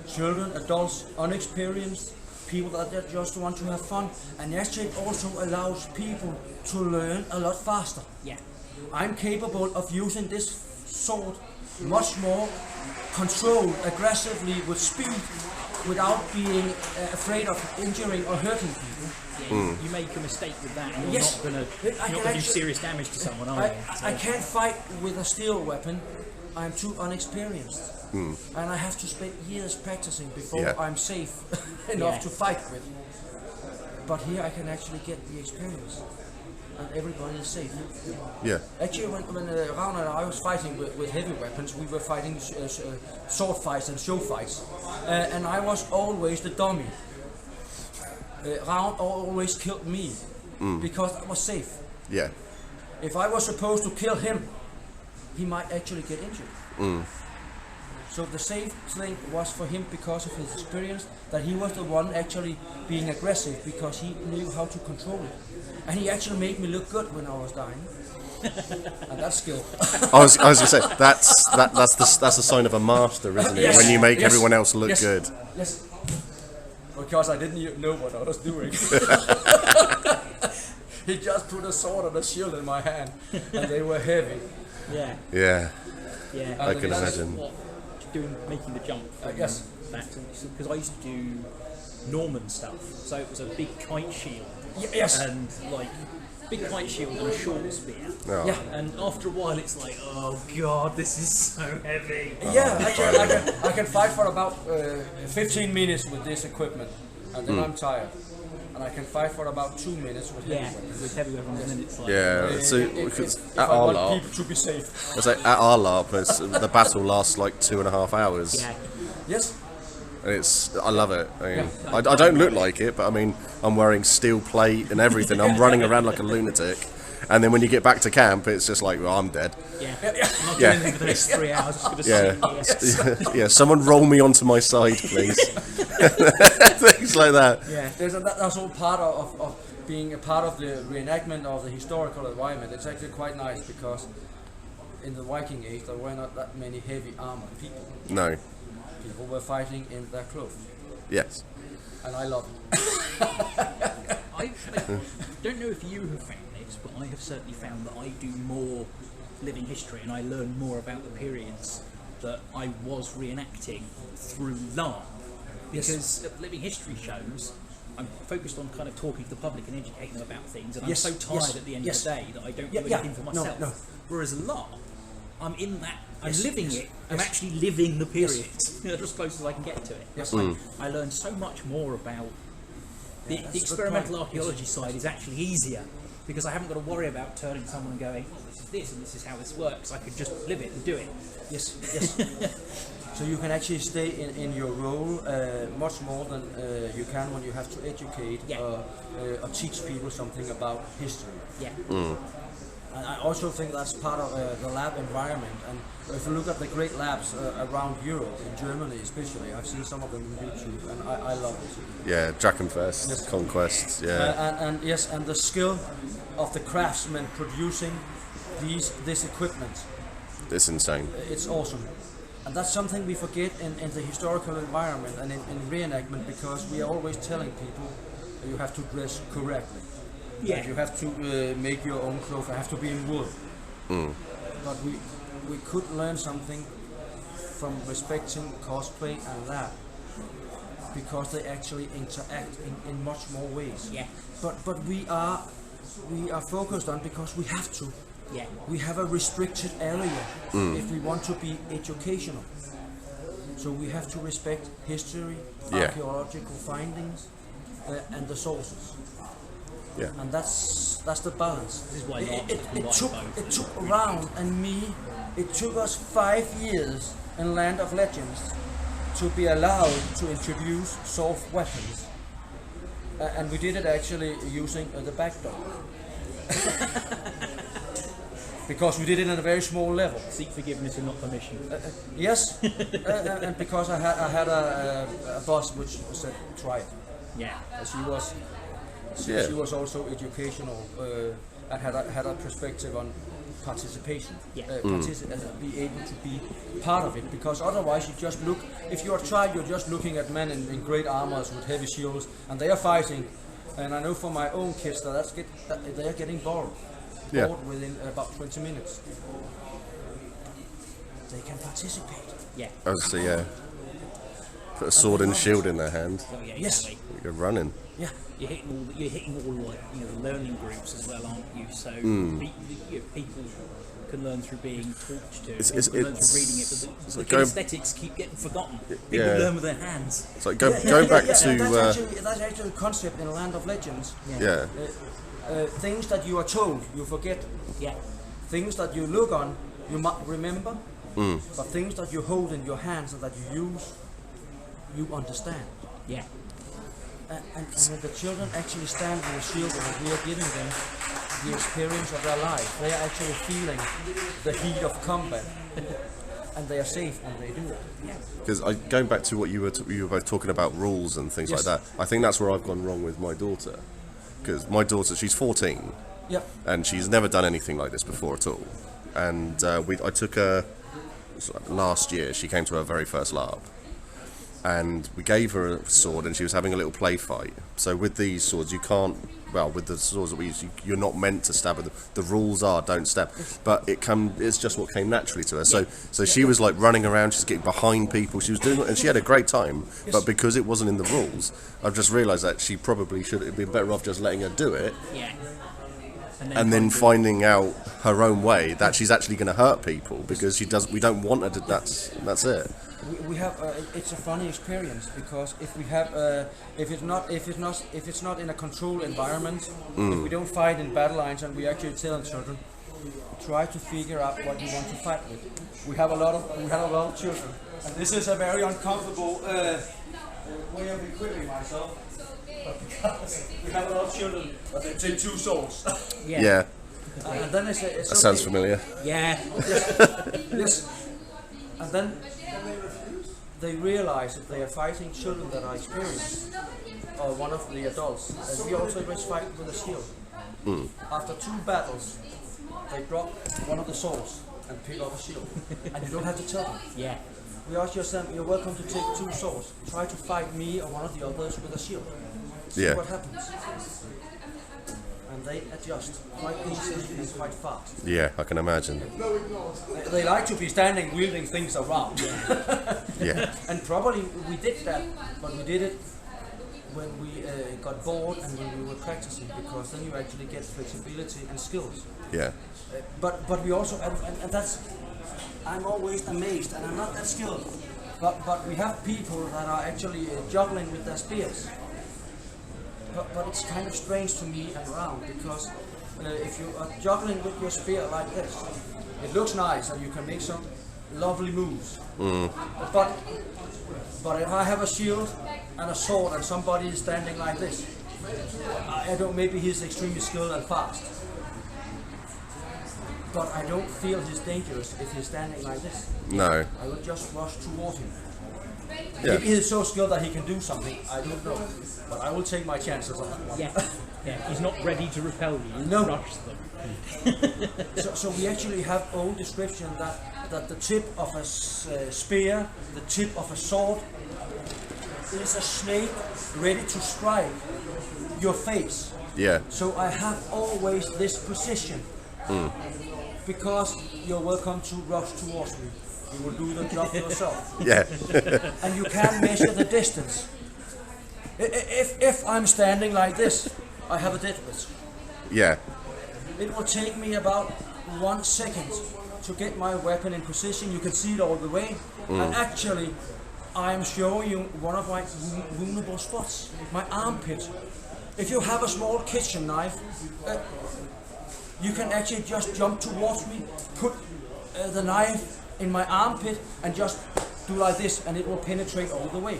Children, adults, unexperienced, people that just want to have fun. And actually it also allows people to learn a lot faster. Yeah. I'm capable of using this sword much more controlled, aggressively, with speed, without being afraid of injuring or hurting people. Yeah, you make a mistake with that and you're not going to do serious damage to someone, are you? I can't fight with a steel weapon. I'm too unexperienced. And I have to spend years practicing before I'm safe enough to fight with. But here I can actually get the experience. And everybody is safe. Yeah. Actually, when Ravn and I was fighting with heavy weapons, we were fighting sword fights and show fights. And I was always the dummy. Ravn always killed me because I was safe. Yeah. If I was supposed to kill him, he might actually get injured. So the safe thing was for him because of his experience, that he was the one actually being aggressive because he knew how to control it. And he actually made me look good when I was dying. And that's skill. I was going to say, that's the sign of a master, isn't it? When you make everyone else look good. Yes. Because I didn't even know what I was doing. He just put a sword and a shield in my hand, and they were heavy. Yeah. Yeah. Yeah. I can imagine. Making the jump from that, because I used to do Norman stuff, so it was a big kite shield. Yes. And like big kite shield and a short spear. Oh. Yeah. And after a while, it's like, oh god, this is so heavy. Yeah, I can fight for about 15 minutes with this equipment, and then I'm tired. And I can fight for about 2 minutes with heavy weapons. With heavy weapons, and then it's like... Yeah, so because at I our want LARP... people to be safe. It's like at our LARP, the battle lasts like 2.5 hours. Yeah. Yes. And I love it. I mean, I don't look like it, but I mean, I'm wearing steel plate and everything. I'm running around like a lunatic. And then when you get back to camp, it's just like, well, I'm dead. Yeah. I'm not doing anything for the next 3 hours. Just going to Yeah, someone roll me onto my side, please. Things like that. Yeah, that's all part of being a part of the reenactment of the historical environment. It's actually quite nice because in the Viking age there were not that many heavy armored people. No. People were fighting in their clothes. Yes. And I love it. I don't know if you have found this, but I have certainly found that I do more living history and I learn more about the periods that I was reenacting through LARP. Because at living history shows, I'm focused on kind of talking to the public and educating them about things, and I'm so tired at the end of the day that I don't do anything for myself. No. Whereas LARP, I'm in that, I'm living it, I'm actually living the period, as close as I can get to it. Yes. I learned so much more about the experimental archaeology side is actually easier, because I haven't got to worry about turning to someone and going, oh, this is this and this is how this works. I could just live it and do it. Yes. So you can actually stay in your role much more than you can when you have to educate or teach people something about history. Yeah. And I also think that's part of the lab environment. And if you look at the great labs around Europe, in Germany especially, I've seen some of them on YouTube, and I love it. Yeah, Drakenfest, Conquest, And the skill of the craftsmen producing this equipment. It's insane. It's awesome. And that's something we forget in the historical environment and in reenactment, because we are always telling people that you have to dress correctly. Yeah. That you have to make your own clothes, they have to be in wool. But we could learn something from respecting cosplay and lab, because they actually interact in much more ways. Yeah. But we are focused on because we have to. Yeah. We have a restricted area if we want to be educational. So we have to respect history, archaeological findings, and the sources. Yeah. And that's the balance. This is why It took Round and me, it took us 5 years in Land of Legends to be allowed to introduce soft weapons. And we did it actually using the backdoor. Because we did it at a very small level. Seek forgiveness and not permission. Yes, and because I had a boss which said try it. Yeah. She was also educational and had a perspective on participation. Yeah. Be able to be part of it, because otherwise you just look. If you're a child, you're just looking at men in great armors with heavy shields, and they are fighting. And I know for my own kids that they are getting bored. Yeah. Within about 20 minutes. They can participate. Yeah. Oh, so yeah. Put a sword and shield in their hand. Oh, yeah, yes. exactly. You're running. Yeah. You're hitting all like, the learning groups as well, aren't you? So people can learn through being talked to. People can learn through reading it, but the aesthetics keep getting forgotten. People learn with their hands. It's like going back to. That's actually the concept in Land of Legends. Yeah. Things that you are told, you forget. Yeah. Things that you look on, you might remember. But things that you hold in your hands and that you use, you understand. Yeah. And when the children actually stand with a shield and we are giving them the experience of their life, they are actually feeling the heat of combat. And they are safe when they do it. Because going back to what you were both talking about, rules and things like that, I think that's where I've gone wrong with my daughter. Because my daughter, she's 14, and she's never done anything like this before at all. And I took her last year. She came to her very first LARP, and we gave her a sword, and she was having a little play fight. So with these swords, you can't. Well, with the swords that we use, you're not meant to stab with them. The rules are don't stab, but it's just what came naturally to her. So she was like running around, she's getting behind people, she was doing it, and she had a great time. But because it wasn't in the rules, I've just realised that she probably should have been better off just letting her do it. Yeah. And then finding out her own way that she's actually going to hurt people because we don't want her to. That's it. We have it's a funny experience because if we have if it's not in a controlled environment, if we don't fight in battle lines and we actually tell children try to figure out what you want to fight with. We have a lot of children, and this is a very uncomfortable way of equipping myself. But because we have a lot of children, but they take 2 swords. Yeah. And then it's that sounds familiar. Yeah. Yes. And then they realize that they are fighting children that are experienced, or one of the adults. And we also fight with a shield. After 2 battles, they drop one of the swords and pick up a shield. And you don't have to tell them. Yeah. We ask yourself, you're welcome to take 2 swords. Try to fight me or one of the others with a shield. See what happens. And they adjust quite easily and quite fast. Yeah, I can imagine. They like to be standing wielding things around. Yeah. And probably we did that, but we did it when we got bored and when we were practicing, because then you actually get flexibility and skills. Yeah. But we also, and that's, I'm always amazed, and I'm not that skilled, but we have people that are actually juggling with their spears. But it's kind of strange to me and around, because if you are juggling with your spear like this, it looks nice and you can make some lovely moves. But if I have a shield and a sword and somebody is standing like this, I don't. Maybe he's extremely skilled and fast, but I don't feel he's dangerous if he's standing like this. No. I will just rush toward him. Yeah. Maybe he's so skilled that he can do something, I don't know. But I will take my chances on that one. Yeah, he's not ready to repel you, no. Rush them. So we actually have old description that the tip of a spear, the tip of a sword, is a snake ready to strike your face. Yeah. So I have always this position, because you're welcome to rush towards me. You will do the job yourself. Yeah. And you can measure the distance. If I'm standing like this, I have a death risk. Yeah. It will take me about 1 second to get my weapon in position. You can see it all the way. And actually, I am showing you one of my vulnerable spots, my armpit. If you have a small kitchen knife, you can actually just jump towards me, put the knife in my armpit and just do like this, and it will penetrate all the way.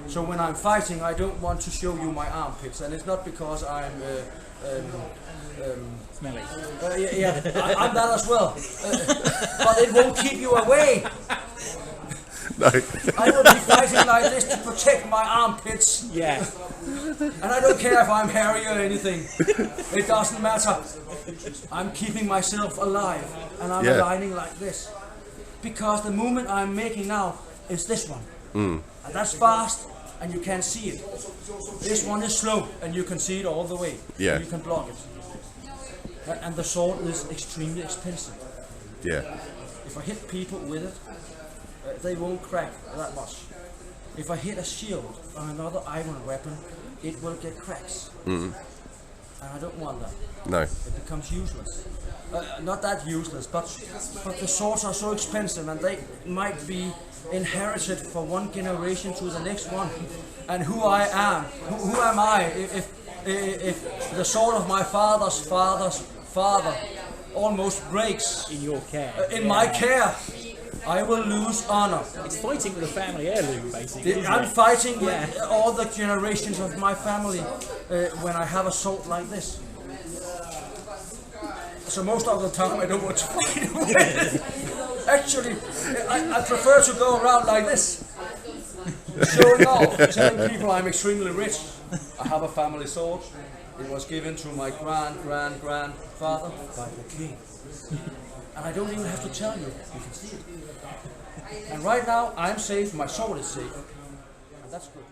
So when I'm fighting, I don't want to show you my armpits, and it's not because I'm smelly. I'm that as well. But it won't keep you away. No. I will be fighting like this to protect my armpits. Yeah. And I don't care if I'm hairy or anything. It doesn't matter. I'm keeping myself alive, and I'm aligning like this. Because the movement I'm making now is this one. And that's fast, and you can't see it. This one is slow, and you can see it all the way. Yeah. You can block it. And the sword is extremely expensive. Yeah. If I hit people with it, they won't crack that much. If I hit a shield or another iron weapon, it will get cracks. And I don't want that. No. It becomes useless. Not that useless, but the swords are so expensive, and they might be inherited from one generation to the next one. And who I am, who am I if the sword of my father's father almost breaks in your care, in my care, I will lose honor. It's fighting with a family heirloom, basically. I'm fighting with all the generations of my family when I have a sword like this. So most of the time I don't want to fight with it. Actually, I prefer to go around like this, showing off, telling people I'm extremely rich. I have a family sword. It was given to my grandfather by the king. And I don't even have to tell you, you can see it. And right now I'm safe, my sword is safe. And that's good.